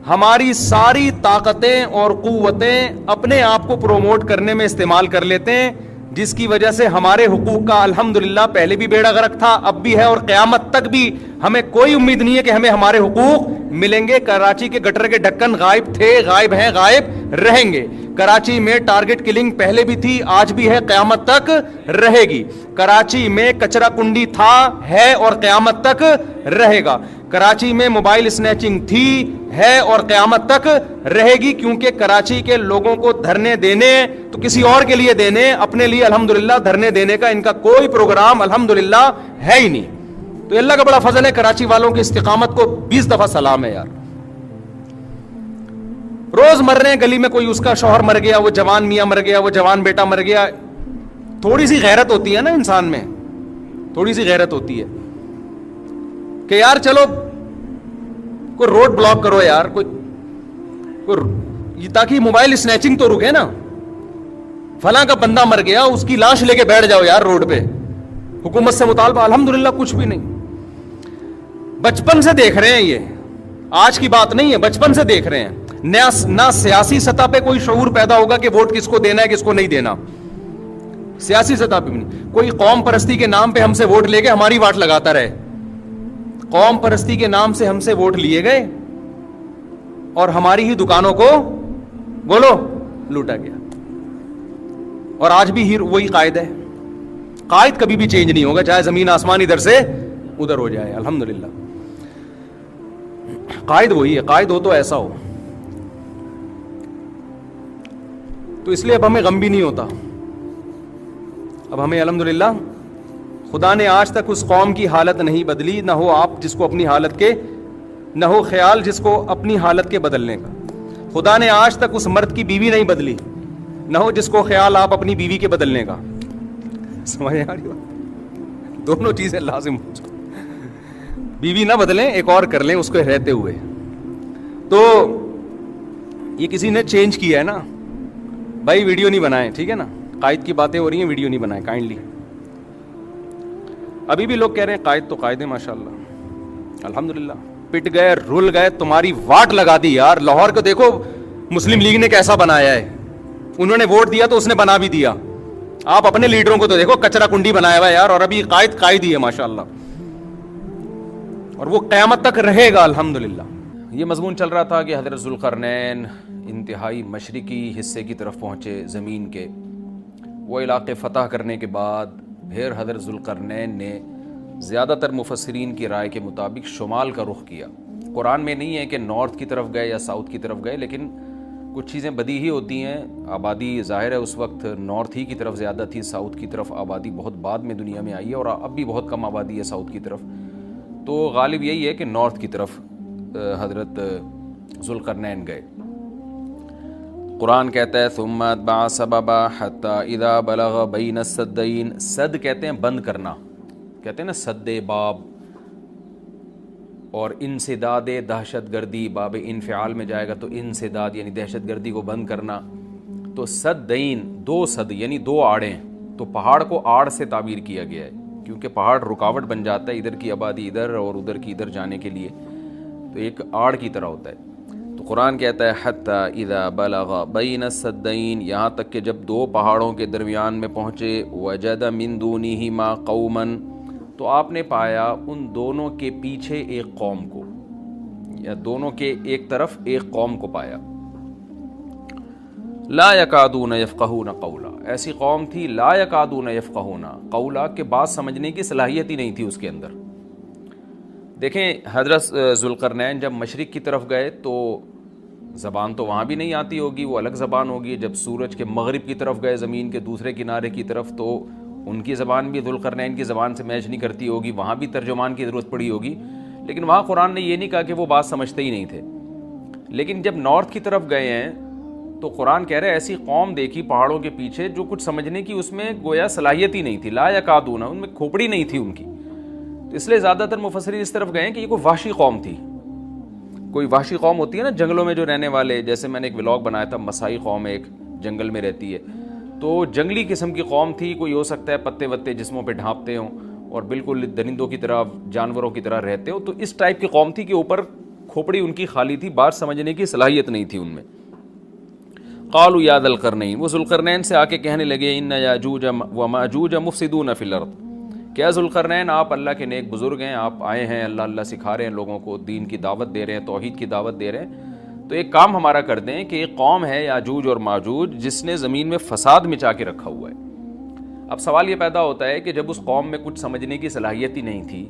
ہماری ساری طاقتیں اور قوتیں اپنے آپ کو پروموٹ کرنے میں استعمال کر لیتے ہیں, جس کی وجہ سے ہمارے حقوق کا الحمدللہ پہلے بھی بیڑا غرق تھا, اب بھی ہے, اور قیامت تک بھی ہمیں کوئی امید نہیں ہے کہ ہمیں ہمارے حقوق ملیں گے. کراچی کے گٹر کے ڈھکن غائب تھے, غائب ہیں, غائب رہیں گے. کراچی میں ٹارگٹ کلنگ پہلے بھی تھی, آج بھی ہے, قیامت تک رہے گی. کراچی میں کچرا کنڈی تھا, ہے اور قیامت تک رہے گا. کراچی میں موبائل اسنیچنگ تھی, ہے اور قیامت تک رہے گی, کیونکہ کراچی کے لوگوں کو دھرنے دینے تو کسی اور کے لیے دینے, اپنے لیے الحمدللہ دھرنے دینے کا ان کا کوئی پروگرام الحمدللہ ہے ہی نہیں. تو اللہ کا بڑا فضل ہے, کراچی والوں کی استقامت کو 20 دفعہ سلام ہے یار. روز مر رہے ہیں گلی میں, کوئی اس کا شوہر مر گیا, وہ جوان میاں مر گیا, وہ جوان بیٹا مر گیا. تھوڑی سی غیرت ہوتی ہے نا انسان میں, تھوڑی سی غیرت ہوتی ہے کہ یار چلو کوئی روڈ بلاک کرو یار, کوئی تاکہ موبائل اسنیچنگ تو رکے نا. فلاں کا بندہ مر گیا, اس کی لاش لے کے بیٹھ جاؤ یار روڈ پہ, حکومت سے مطالبہ, الحمدللہ کچھ بھی نہیں. بچپن سے دیکھ رہے ہیں, یہ آج کی بات نہیں ہے, بچپن سے دیکھ رہے ہیں. نہ سیاسی سطح پہ کوئی شعور پیدا ہوگا کہ ووٹ کس کو دینا ہے کس کو نہیں دینا, سیاسی سطح پہ بھی نہیں. کوئی قوم پرستی کے نام پہ ہم سے ووٹ لے کے ہماری واٹ لگاتا رہے, قوم پرستی کے نام سے ہم سے ووٹ لیے گئے اور ہماری ہی دکانوں کو بولو لوٹا گیا. اور آج بھی وہی قائد ہے. قائد کبھی بھی چینج نہیں ہوگا, چاہے زمین آسمان ادھر سے ادھر ہو جائے, الحمدللہ قائد وہی ہے. قائد ہو تو ایسا ہو. تو اس لیے اب ہمیں غم بھی نہیں ہوتا. اب ہمیں الحمدللہ خدا نے آج تک اس قوم کی حالت نہیں بدلی, نہ ہو آپ جس کو اپنی حالت کے, نہ ہو خیال جس کو اپنی حالت کے بدلنے کا. خدا نے آج تک اس مرد کی بیوی نہیں بدلی, نہ ہو جس کو خیال آپ اپنی بیوی کے بدلنے کا. سمجھ آ رہی بات؟ دونوں چیزیں لازم ہو جائیں. بیوی نہ بدلیں, ایک اور کر لیں اس کو رہتے ہوئے. تو یہ کسی نے چینج کیا ہے نا بھائی, ویڈیو نہیں بنائیں, ٹھیک ہے نا, قائد کی باتیں ہو رہی ہیں, ویڈیو نہیں بنائیں کائنڈلی. ابھی بھی لوگ کہہ رہے ہیں قائد تو قائد ہے ماشاءاللہ, الحمدللہ. پٹ گئے, رول گئے, تمہاری واٹ لگا دی یار. لاہور کو دیکھو مسلم لیگ نے کیسا بنایا ہے, انہوں نے ووٹ دیا تو اس نے بنا بھی دیا. آپ اپنے لیڈروں کو تو دیکھو, کچرا کنڈی بنایا ہوا ہے یار, اور ابھی قائد ہی ہے ماشاءاللہ, اور وہ قیامت تک رہے گا الحمدللہ. یہ مضمون چل رہا تھا کہ حضرت ذوالقرنین انتہائی مشرقی حصے کی طرف پہنچے زمین کے. وہ علاقے فتح کرنے کے بعد پھر حضرت ذوالقرنین نے زیادہ تر مفسرین کی رائے کے مطابق شمال کا رخ کیا. قرآن میں نہیں ہے کہ نارتھ کی طرف گئے یا ساؤتھ کی طرف گئے, لیکن کچھ چیزیں بدی ہی ہوتی ہیں. آبادی ظاہر ہے اس وقت نارتھ ہی کی طرف زیادہ تھی, ساؤتھ کی طرف آبادی بہت بعد میں دنیا میں آئی ہے, اور اب بھی بہت کم آبادی ہے ساؤتھ کی طرف. تو غالب یہی ہے کہ نارتھ کی طرف حضرت ذوالقرنین گئے. قرآن کہتا ہے ثم اتبع سببا حتی اذا بلغ بین السدین. سد کہتے ہیں بند کرنا, کہتے ہیں نا سد باب, اور انسداد دہشت گردی, باب انفعال میں جائے گا تو انسداد یعنی دہشت گردی کو بند کرنا. تو سدین, دو سد یعنی دو آڑیں. تو پہاڑ کو آڑ سے تعبیر کیا گیا ہے, کیونکہ پہاڑ رکاوٹ بن جاتا ہے ادھر کی آبادی ادھر اور ادھر کی ادھر جانے کے لیے, تو ایک آڑ کی طرح ہوتا ہے. تو قرآن کہتا ہے حتی اذا بلغ بین السدین, یہاں تک کہ جب دو پہاڑوں کے درمیان میں پہنچے, وجد من دونہما قوما, تو آپ نے پایا ان دونوں کے پیچھے ایک قوم کو, یا دونوں کے ایک طرف ایک قوم کو پایا. لا یکادون یفقہون قولا، ایسی قوم تھی لا یکادون یفقہون قولا کہ بات سمجھنے کی صلاحیت ہی نہیں تھی اس کے اندر۔ دیکھیں حضرت ذوالقرنین جب مشرق کی طرف گئے تو زبان تو وہاں بھی نہیں آتی ہوگی، وہ الگ زبان ہوگی۔ جب سورج کے مغرب کی طرف گئے زمین کے دوسرے کنارے کی طرف تو ان کی زبان بھی ذوالقرنین کی زبان سے میچ نہیں کرتی ہوگی، وہاں بھی ترجمان کی ضرورت پڑی ہوگی۔ لیکن وہاں قرآن نے یہ نہیں کہا کہ وہ بات سمجھتے ہی نہیں تھے۔ لیکن جب نارتھ کی طرف گئے ہیں تو قرآن کہہ رہے ایسی قوم دیکھی پہاڑوں کے پیچھے جو کچھ سمجھنے کی اس میں گویا صلاحیت ہی نہیں تھی، لا یکادون، ان میں کھوپڑی نہیں تھی ان کی۔ تو اس لیے زیادہ تر مفسرین اس طرف گئے ہیں کہ یہ کوئی وحشی قوم تھی۔ کوئی وحشی قوم ہوتی ہے نا جنگلوں میں جو رہنے والے، جیسے میں نے ایک ولاگ بنایا تھا، مسائی قوم ایک جنگل میں رہتی ہے، تو جنگلی قسم کی قوم تھی۔ کوئی ہو سکتا ہے پتے وتے جسموں پہ ڈھانپتے ہوں اور بالکل درندوں کی طرح جانوروں کی طرح رہتے ہو، تو اس ٹائپ کی قوم تھی کہ اوپر کھوپڑی ان کی خالی تھی، بات سمجھنے کی صلاحیت نہیں تھی ان میں۔ قالوا یا ذا القرنین، وہ ذوالقرنین سے آ کے کہنے لگے ان یاجوج وماجوج مفسدون فی الارض، کیا ذوالقرنین آپ اللہ کے نیک بزرگ ہیں، آپ آئے ہیں اللہ سکھا رہے ہیں لوگوں کو، دین کی دعوت دے رہے ہیں، توحید کی دعوت دے رہے ہیں، تو ایک کام ہمارا کر دیں کہ ایک قوم ہے یاجوج اور ماجوج جس نے زمین میں فساد مچا کے رکھا ہوا ہے۔ اب سوال یہ پیدا ہوتا ہے کہ جب اس قوم میں کچھ سمجھنے کی صلاحیت ہی نہیں تھی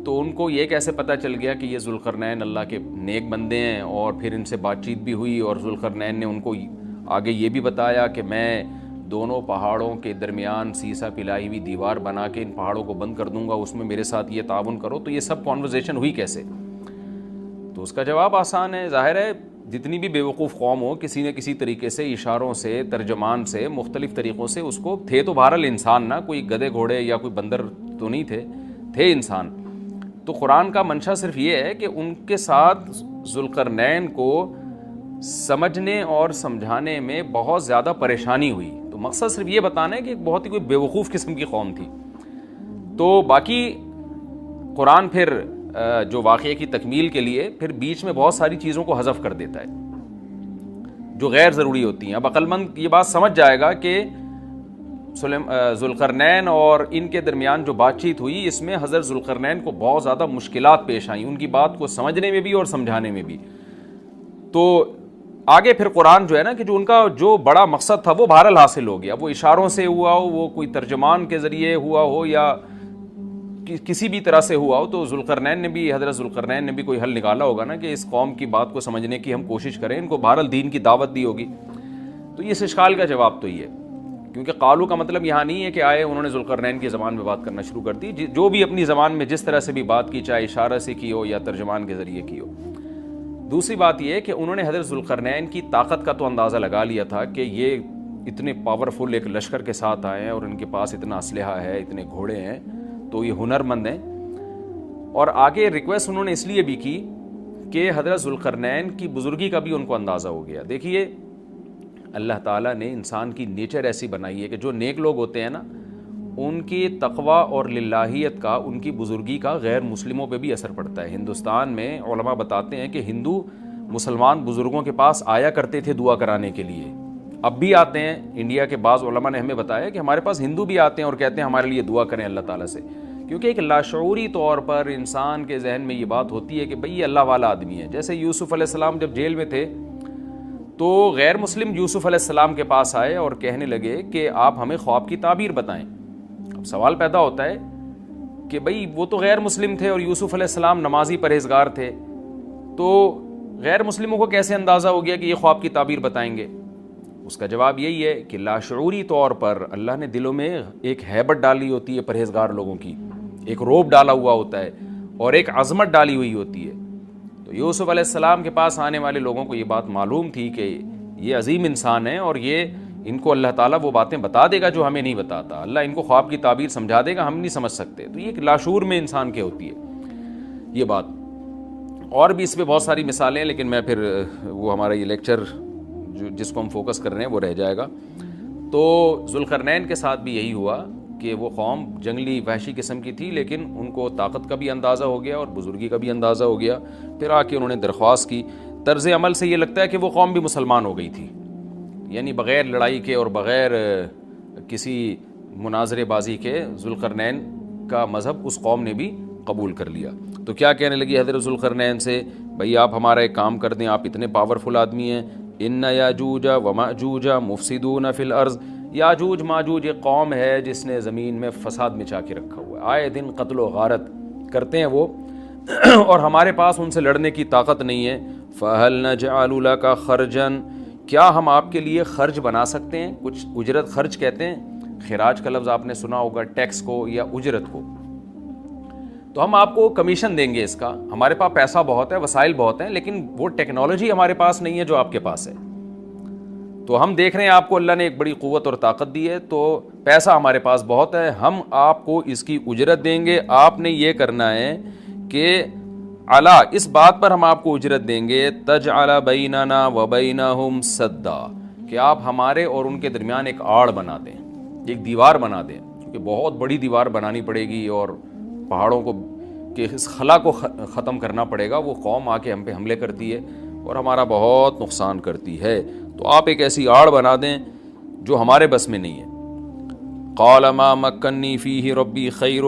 تو ان کو یہ کیسے پتہ چل گیا کہ یہ ذوالقرنین اللہ کے نیک بندے ہیں، اور پھر ان سے بات چیت بھی ہوئی اور ذوالقرنین نے ان کو آگے یہ بھی بتایا کہ میں دونوں پہاڑوں کے درمیان سیسا پلائی ہوئی دیوار بنا کے ان پہاڑوں کو بند کر دوں گا، اس میں میرے ساتھ یہ تعاون کرو۔ تو یہ سب کانورزیشن ہوئی کیسے؟ تو اس کا جواب آسان ہے، ظاہر ہے جتنی بھی بیوقوف قوم ہو کسی نہ کسی طریقے سے، اشاروں سے، ترجمان سے، مختلف طریقوں سے اس کو، تھے تو بہرحال انسان، نہ کوئی گدھے گھوڑے یا کوئی بندر تو نہیں تھے انسان۔ تو قرآن کا منشا صرف یہ ہے کہ ان کے ساتھ ذوالقرنین کو سمجھنے اور سمجھانے میں بہت زیادہ پریشانی ہوئی۔ تو مقصد صرف یہ بتانا ہے کہ ایک بہت ہی کوئی بیوقوف قسم کی قوم تھی۔ تو باقی قرآن پھر جو واقعے کی تکمیل کے لیے پھر بیچ میں بہت ساری چیزوں کو حذف کر دیتا ہے جو غیر ضروری ہوتی ہیں۔ اب عقل مند یہ بات سمجھ جائے گا کہ ذوالقرنین اور ان کے درمیان جو بات چیت ہوئی اس میں حضرت ذوالقرنین کو بہت زیادہ مشکلات پیش آئیں، ان کی بات کو سمجھنے میں بھی اور سمجھانے میں بھی۔ تو آگے پھر قرآن جو ہے نا کہ جو ان کا جو بڑا مقصد تھا وہ بہرحال حاصل ہو گیا، وہ اشاروں سے ہوا ہو، وہ کوئی ترجمان کے ذریعے ہوا ہو یا کسی بھی طرح سے ہوا ہو، تو حضرت ذوالقرنین نے بھی کوئی حل نکالا ہوگا نا کہ اس قوم کی بات کو سمجھنے کی ہم کوشش کریں، ان کو بہرحال دین کی دعوت دی ہوگی۔ تو اس اشکال کا جواب تو یہ ہے، کیونکہ قالو کا مطلب یہاں نہیں ہے کہ آئے انہوں نے ذوالقرنین کی زبان میں بات کرنا شروع کر دی، جو بھی اپنی زبان میں جس طرح سے بھی بات کی، چاہے اشارہ سے کی ہو یا ترجمان کے ذریعے کی ہو۔ دوسری بات یہ ہے کہ انہوں نے حضرت ذوالقرنین کی طاقت کا تو اندازہ لگا لیا تھا کہ یہ اتنے پاورفل ایک لشکر کے ساتھ آئے ہیں اور ان کے پاس اتنا اسلحہ ہے، اتنے گھوڑے ہیں، تو یہ ہنر مند ہیں۔ اور آگے ریکویسٹ انہوں نے اس لیے بھی کی کہ حضرت ذوالقرنین کی بزرگی کا بھی ان کو اندازہ ہو گیا۔ دیکھیے اللہ تعالیٰ نے انسان کی نیچر ایسی بنائی ہے کہ جو نیک لوگ ہوتے ہیں نا ان کی تقوی اور للہیت کا، ان کی بزرگی کا غیر مسلموں پہ بھی اثر پڑتا ہے۔ ہندوستان میں علماء بتاتے ہیں کہ ہندو مسلمان بزرگوں کے پاس آیا کرتے تھے دعا کرانے کے لیے، اب بھی آتے ہیں۔ انڈیا کے بعض علماء نے ہمیں بتایا کہ ہمارے پاس ہندو بھی آتے ہیں اور کہتے ہیں ہمارے لیے دعا کریں اللہ تعالیٰ سے، کیونکہ ایک لاشعوری طور پر انسان کے ذہن میں یہ بات ہوتی ہے کہ بھئی یہ اللہ والا آدمی ہے۔ جیسے یوسف علیہ السلام جب جیل میں تھے تو غیر مسلم یوسف علیہ السلام کے پاس آئے اور کہنے لگے کہ آپ ہمیں خواب کی تعبیر بتائیں۔ اب سوال پیدا ہوتا ہے کہ بھئی وہ تو غیر مسلم تھے اور یوسف علیہ السلام نمازی پرہیزگار تھے، تو غیر مسلموں کو کیسے اندازہ ہو گیا کہ یہ خواب کی تعبیر بتائیں گے؟ اس کا جواب یہی ہے کہ لاشعوری طور پر اللہ نے دلوں میں ایک ہیبت ڈالی ہوتی ہے پرہیزگار لوگوں کی، ایک روب ڈالا ہوا ہوتا ہے اور ایک عظمت ڈالی ہوئی ہوتی ہے۔ تو یوسف علیہ السلام کے پاس آنے والے لوگوں کو یہ بات معلوم تھی کہ یہ عظیم انسان ہے اور یہ ان کو اللہ تعالیٰ وہ باتیں بتا دے گا جو ہمیں نہیں بتاتا، اللہ ان کو خواب کی تعبیر سمجھا دے گا، ہم نہیں سمجھ سکتے۔ تو یہ ایک لاشعور میں انسان کے ہوتی ہے یہ بات۔ اور بھی اس پہ بہت ساری مثالیں ہیں لیکن میں پھر وہ ہمارا یہ لیکچر جس کو ہم فوکس کر رہے ہیں وہ رہ جائے گا۔ تو ذوالقرنین کے ساتھ بھی یہی ہوا کہ وہ قوم جنگلی وحشی قسم کی تھی، لیکن ان کو طاقت کا بھی اندازہ ہو گیا اور بزرگی کا بھی اندازہ ہو گیا۔ پھر آ کے انہوں نے درخواست کی۔ طرز عمل سے یہ لگتا ہے کہ وہ قوم بھی مسلمان ہو گئی تھی، یعنی بغیر لڑائی کے اور بغیر کسی مناظرے بازی کے ذوالقرنین کا مذہب اس قوم نے بھی قبول کر لیا۔ تو کیا کہنے لگی حضرت ذوالقرنین سے، بھئی آپ ہمارا ایک کام کر دیں، آپ اتنے پاورفل آدمی ہیں ان یاجوج و ماجوج مفسدون فی الارض، یاجوج ماجوج ایک قوم ہے جس نے زمین میں فساد مچا کے رکھا ہوا ہے، آئے دن قتل و غارت کرتے ہیں وہ، اور ہمارے پاس ان سے لڑنے کی طاقت نہیں ہے۔ فَهَلْ نَجْعَلُ لَكَ خَرْجًا، کیا ہم آپ کے لیے خرچ بنا سکتے ہیں، کچھ اجرت، خرچ کہتے ہیں خراج کا لفظ آپ نے سنا ہوگا، ٹیکس کو یا اجرت کو، تو ہم آپ کو کمیشن دیں گے اس کا، ہمارے پاس پیسہ بہت ہے، وسائل بہت ہیں، لیکن وہ ٹیکنالوجی ہمارے پاس نہیں ہے جو آپ کے پاس ہے، تو ہم دیکھ رہے ہیں آپ کو اللہ نے ایک بڑی قوت اور طاقت دی ہے، تو پیسہ ہمارے پاس بہت ہے، ہم آپ کو اس کی اجرت دیں گے، آپ نے یہ کرنا ہے کہ علا، اس بات پر ہم آپ کو اجرت دیں گے، تجعل بیننا و بینہم سدا، کہ آپ ہمارے اور ان کے درمیان ایک آڑ بنا دیں، ایک دیوار بنا دیں، کیونکہ بہت بڑی دیوار بنانی پڑے گی اور پہاڑوں کو کہ اس خلا کو ختم کرنا پڑے گا، وہ قوم آ کے ہم پہ حملے کرتی ہے اور ہمارا بہت نقصان کرتی ہے، تو آپ ایک ایسی آڑ بنا دیں جو ہمارے بس میں نہیں ہے۔ قال ما مکنی فیہ ربی خیر،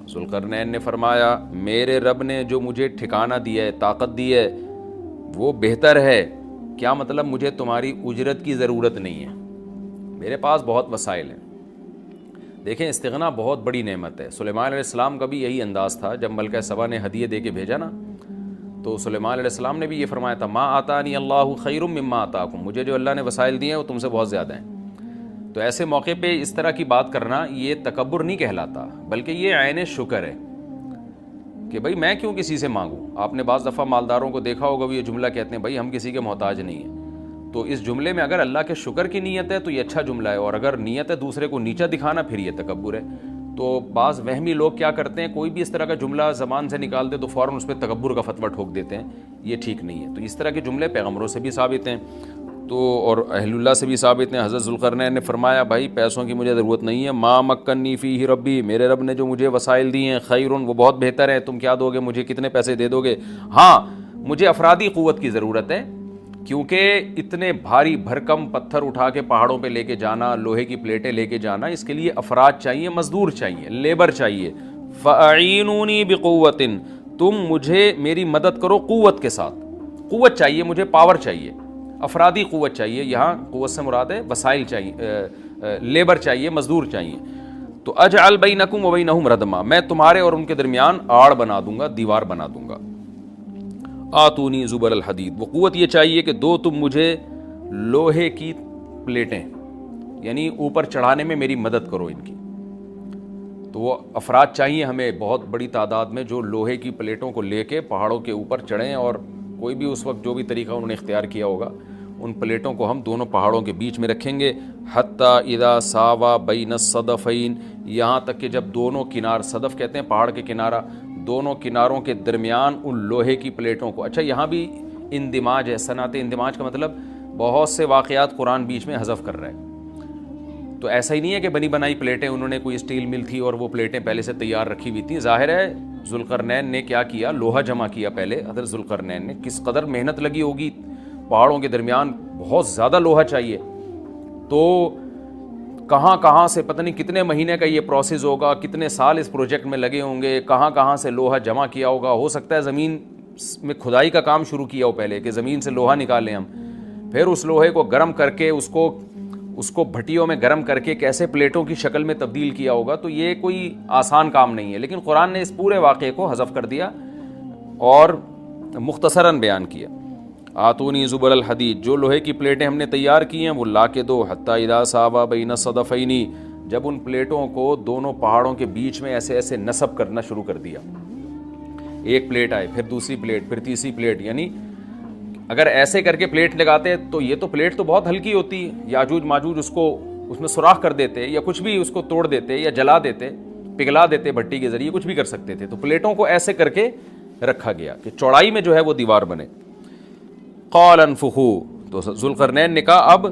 ذوالقرنین نے فرمایا میرے رب نے جو مجھے ٹھکانہ دیا ہے، طاقت دی ہے، وہ بہتر ہے۔ کیا مطلب؟ مجھے تمہاری اجرت کی ضرورت نہیں ہے، میرے پاس بہت وسائل ہیں۔ دیکھیں استغنا بہت بڑی نعمت ہے، سلیمان علیہ السلام کا بھی یہی انداز تھا، جب ملکہ سبا نے ہدیے دے کے بھیجا نا، تو سلیمان علیہ السلام نے بھی یہ فرمایا تھا ما آتانی اللہ خیر مما آتاکم، مجھے جو اللہ نے وسائل دیے ہیں وہ تم سے بہت زیادہ ہیں۔ تو ایسے موقع پہ اس طرح کی بات کرنا یہ تکبر نہیں کہلاتا، بلکہ یہ عین شکر ہے کہ بھائی میں کیوں کسی سے مانگوں۔ آپ نے بعض دفعہ مالداروں کو دیکھا ہوگا، وہ یہ جملہ کہتے ہیں بھائی ہم کسی کے محتاج نہیں ہیں، تو اس جملے میں اگر اللہ کے شکر کی نیت ہے تو یہ اچھا جملہ ہے، اور اگر نیت ہے دوسرے کو نیچا دکھانا پھر یہ تکبر ہے۔ تو بعض وہمی لوگ کیا کرتے ہیں، کوئی بھی اس طرح کا جملہ زبان سے نکال دے تو فوراً اس پہ تکبر کا فتویٰ ٹھوک دیتے ہیں، یہ ٹھیک نہیں ہے۔ تو اس طرح کے جملے پیغمبروں سے بھی ثابت ہیں تو اور اہل اللہ سے بھی ثابت ہیں۔ حضرت ذوالقرنین نے فرمایا بھائی پیسوں کی مجھے ضرورت نہیں ہے، ما مکنی فیہ ربی، میرے رب نے جو مجھے وسائل دیے ہیں خیر، وہ بہت بہتر ہے، تم کیا دو گے مجھے، کتنے پیسے دے دو گے؟ ہاں مجھے افرادی قوت کی ضرورت ہے، کیونکہ اتنے بھاری بھرکم پتھر اٹھا کے پہاڑوں پہ لے کے جانا، لوہے کی پلیٹیں لے کے جانا، اس کے لیے افراد چاہیے، مزدور چاہیے، لیبر چاہیے۔ فَأَعِینُونِی بِقُوَّةٍ، تم مجھے میری مدد کرو قوت کے ساتھ، قوت چاہیے مجھے، پاور چاہیے، افرادی قوت چاہیے، یہاں قوت سے مراد ہے وسائل چاہیے، لیبر چاہیے، مزدور چاہیے۔ تو اجعل بینکم و بینہم ردما، میں تمہارے اور ان کے درمیان آڑ بنا دوں گا، دیوار بنا دوں گا۔ آتونی زبر الحدید، وہ قوت یہ چاہیے کہ دو تم مجھے لوہے کی پلیٹیں، یعنی اوپر چڑھانے میں میری مدد کرو ان کی۔ تو وہ افراد چاہیے ہمیں بہت بڑی تعداد میں جو لوہے کی پلیٹوں کو لے کے پہاڑوں کے اوپر چڑھیں، اور کوئی بھی اس وقت جو بھی طریقہ انہوں نے اختیار کیا ہوگا، ان پلیٹوں کو ہم دونوں پہاڑوں کے بیچ میں رکھیں گے، حتی اذا ساوا بین الصدفین، یہاں تک کہ جب دونوں کنار، صدف کہتے ہیں پہاڑ کے کنارہ، دونوں کناروں کے درمیان ان لوہے کی پلیٹوں کو۔ اچھا یہاں بھی اندماج ہے، صنعت اندماج کا مطلب بہت سے واقعات قرآن بیچ میں حذف کر رہا ہے، تو ایسا ہی نہیں ہے کہ بنی بنائی پلیٹیں، انہوں نے کوئی اسٹیل مل تھی اور وہ پلیٹیں پہلے سے تیار رکھی ہوئی تھیں۔ ظاہر ہے ذوالقرنین نے کیا کیا، لوہا جمع کیا پہلے، حضرت ذوالقرنین نے، کس قدر محنت لگی ہوگی، پہاڑوں کے درمیان بہت زیادہ لوہا چاہیے، تو کہاں کہاں سے پتہ نہیں کتنے مہینے کا یہ پروسیس ہوگا، کتنے سال اس پروجیکٹ میں لگے ہوں گے، کہاں کہاں سے لوہا جمع کیا ہوگا، ہو سکتا ہے زمین میں کھدائی کا کام شروع کیا ہو پہلے کہ زمین سے لوہا نکالیں ہم، پھر اس لوہے کو گرم کر کے اس کو بھٹیوں میں گرم کر کے کیسے پلیٹوں کی شکل میں تبدیل کیا ہوگا، تو یہ کوئی آسان کام نہیں ہے، لیکن قرآن نے اس پورے واقعے کو حذف کر دیا اور مختصراً بیان کیا۔ آتونی زبر الحدید، جو لوہے کی پلیٹیں ہم نے تیار کی ہیں وہ لا کے دو، حتی اذا ساوا بین الصدفین، جب ان پلیٹوں کو دونوں پہاڑوں کے بیچ میں ایسے ایسے نصب کرنا شروع کر دیا، ایک پلیٹ آئے، پھر دوسری پلیٹ، پھر تیسری پلیٹ، یعنی اگر ایسے کر کے پلیٹ لگاتے تو یہ تو پلیٹ تو بہت ہلکی ہوتی، یاجوج ماجوج اس میں سوراخ کر دیتے یا کچھ بھی اس کو توڑ دیتے یا جلا دیتے، پگھلا دیتے بھٹی کے ذریعے، کچھ بھی کر سکتے تھے، تو پلیٹوں کو ایسے کر کے رکھا گیا کہ چوڑائی میں جو ہے وہ دیوار بنے۔ قال انفخوا، تو ذوالقرنین نے کہا اب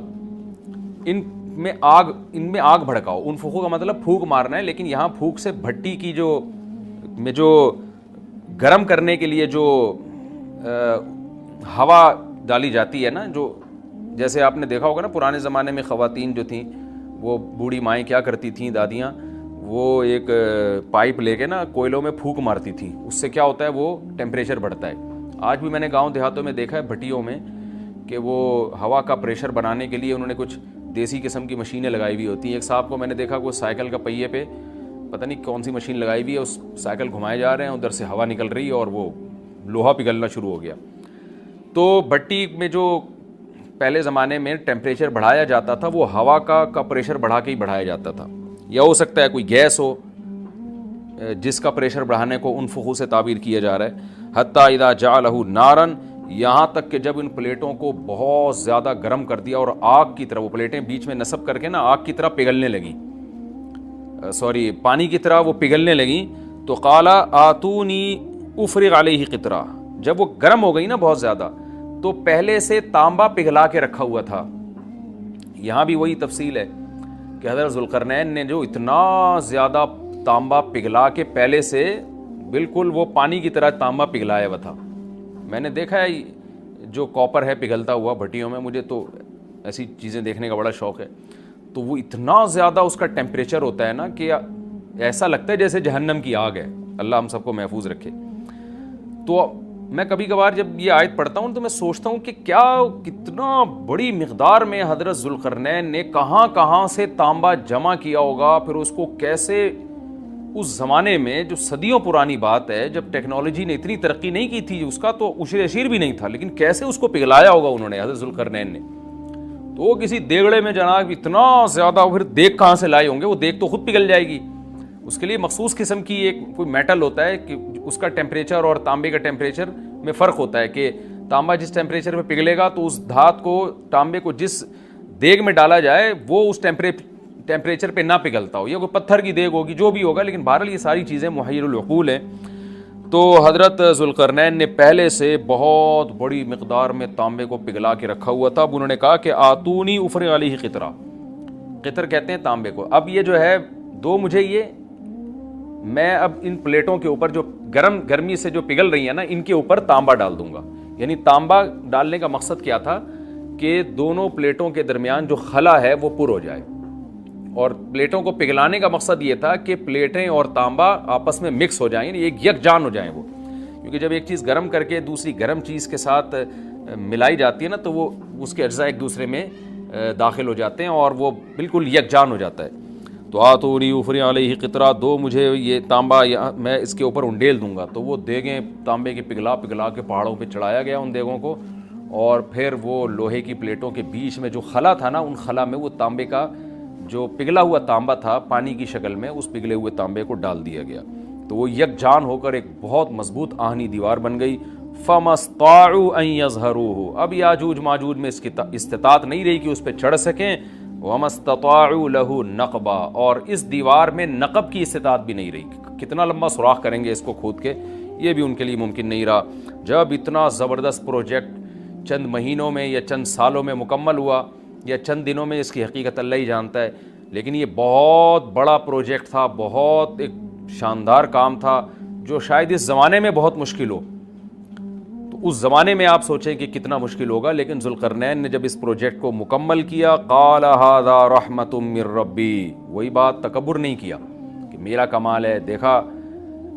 ان میں آگ بھڑکاؤ۔ انفخوا کا مطلب پھونک مارنا ہے، لیکن یہاں پھونک سے بھٹی کی جو گرم کرنے کے لیے جو ہوا ڈالی جاتی ہے نا، جو جیسے آپ نے دیکھا ہوگا نا پرانے زمانے میں خواتین جو تھیں، وہ بوڑھی مائیں کیا کرتی تھیں، دادیاں، وہ ایک پائپ لے کے نا کوئلوں میں پھونک مارتی تھیں، اس سے کیا ہوتا ہے وہ ٹیمپریچر بڑھتا ہے۔ آج بھی میں نے گاؤں دیہاتوں میں دیکھا ہے بھٹیوں میں کہ وہ ہوا کا پریشر بنانے کے لیے انہوں نے کچھ دیسی قسم کی مشینیں لگائی ہوئی ہوتی ہیں. ایک صاحب کو میں نے دیکھا کہ سائیکل کا پہیے پہ پتہ نہیں کون سی مشین لگائی ہوئی ہے, اس سائیکل گھمائے جا رہے ہیں, ادھر سے ہوا نکل رہی ہے اور وہ لوہا پگھلنا شروع ہو گیا. تو بھٹی میں جو پہلے زمانے میں ٹیمپریچر بڑھایا جاتا تھا وہ ہوا کا پریشر بڑھا کے ہی بڑھایا جاتا تھا, یا ہو سکتا ہے کوئی گیس ہو جس کا پریشر بڑھانے کو انفخو سے تعبیر کیا جا رہا ہے. حتی اذا جعلہ نارن, یہاں تک کہ جب ان پلیٹوں کو بہت زیادہ گرم کر دیا اور آگ کی طرح وہ پلیٹیں بیچ میں نصب کر کے نا آگ کی طرح پگھلنے لگیں, پانی کی طرح وہ پگھلنے لگیں, تو قال آتونی افرغ علیہ قطرہ, جب وہ گرم ہو گئی نا بہت زیادہ تو پہلے سے تانبا پگھلا کے رکھا ہوا تھا. یہاں بھی وہی تفصیل ہے کہ حضرت ذوالقرنین نے جو اتنا زیادہ تانبا پگھلا کے پہلے سے بالکل وہ پانی کی طرح تانبا پگھلایا ہوا تھا. میں نے دیکھا ہے جو کاپر ہے پگھلتا ہوا بھٹیوں میں, مجھے تو ایسی چیزیں دیکھنے کا بڑا شوق ہے. تو وہ اتنا زیادہ اس کا ٹیمپریچر ہوتا ہے نا کہ ایسا لگتا ہے جیسے جہنم کی آگ ہے. اللہ ہم سب کو محفوظ رکھے. تو میں کبھی کبھار جب یہ آیت پڑھتا ہوں تو میں سوچتا ہوں کہ کیا کتنا بڑی مقدار میں حضرت ذوالقرنین نے کہاں کہاں سے تانبا جمع کیا ہوگا, پھر اس کو کیسے اس زمانے میں جو صدیوں پرانی بات ہے جب ٹیکنالوجی نے اتنی ترقی نہیں کی تھی, اس کا تو عشر اشیر بھی نہیں تھا, لیکن کیسے اس کو پگھلایا ہوگا انہوں نے حضرت ذوالقرنین نے. تو وہ کسی دیگڑے میں جناب اتنا زیادہ, پھر دیگ کہاں سے لائے ہوں گے, وہ دیگ تو خود پگھل جائے گی. اس کے لیے مخصوص قسم کی ایک کوئی میٹل ہوتا ہے کہ اس کا ٹیمپریچر اور تانبے کا ٹیمپریچر میں فرق ہوتا ہے, کہ تانبا جس ٹیمپریچر پہ پگھلے گا تو اس دھات کو تانبے کو جس دیگ میں ڈالا جائے وہ اس ٹیمپریچر پہ نہ پگھلتا ہو, یا کوئی پتھر کی دیگ ہوگی جو بھی ہوگا, لیکن بہرحال یہ ساری چیزیں محیر العقول ہیں. تو حضرت ذوالقرنین نے پہلے سے بہت بڑی مقدار میں تانبے کو پگھلا کے رکھا ہوا تھا. اب انہوں نے کہا کہ آتونی افرغ علیہ قطرہ, قطر کہتے ہیں تانبے کو. اب یہ جو ہے دو مجھے یہ, میں اب ان پلیٹوں کے اوپر جو گرمی سے جو پگھل رہی ہیں نا ان کے اوپر تانبا ڈال دوں گا. یعنی تانبا ڈالنے کا مقصد کیا تھا کہ دونوں پلیٹوں کے درمیان جو خلا ہے وہ پر ہو جائے, اور پلیٹوں کو پگھلانے کا مقصد یہ تھا کہ پلیٹیں اور تانبا آپس میں مکس ہو جائیں, یعنی ایک یکجان ہو جائیں وہ. کیونکہ جب ایک چیز گرم کر کے دوسری گرم چیز کے ساتھ ملائی جاتی ہے نا تو وہ اس کے اجزاء ایک دوسرے میں داخل ہو جاتے ہیں اور وہ بالکل یکجان ہو جاتا ہے. تو آتونی افرغ علیہ قطرہ, دو مجھے یہ تانبا, میں اس کے اوپر انڈیل دوں گا. تو وہ دیگیں تانبے کی پگھلا کے پہاڑوں پہ چڑھایا گیا ان دیگوں کو, اور پھر وہ لوہے کی پلیٹوں کے بیچ میں جو خلا تھا نا ان خلا میں وہ تانبے کا جو پگھلا ہوا تانبا تھا پانی کی شکل میں, اس پگھلے ہوئے تانبے کو ڈال دیا گیا. تو وہ یکجان ہو کر ایک بہت مضبوط آہنی دیوار بن گئی. فَمَا اسْطَاعُوا أَن يَظْهَرُوهُ, اب یاجوج ماجوج میں اس کی استطاعت نہیں رہی کہ اس پہ چڑھ سکیں. وَمَا اسْتَطَاعُوا لَهُ نَقْبًا, اور اس دیوار میں نقب کی استطاعت بھی نہیں رہی. کتنا لمبا سوراخ کریں گے اس کو کھود کے, یہ بھی ان کے لیے ممکن نہیں رہا. جب اتنا زبردست پروجیکٹ چند مہینوں میں یا چند سالوں میں مکمل ہوا یا چند دنوں میں, اس کی حقیقت اللہ ہی جانتا ہے, لیکن یہ بہت بڑا پروجیکٹ تھا, بہت ایک شاندار کام تھا جو شاید اس زمانے میں بہت مشکل ہو. تو اس زمانے میں آپ سوچیں کہ کتنا مشکل ہوگا, لیکن ذوالقرنین نے جب اس پروجیکٹ کو مکمل کیا, قال ھذا رحمۃ من ربی, وہی بات, تکبر نہیں کیا کہ میرا کمال ہے, دیکھا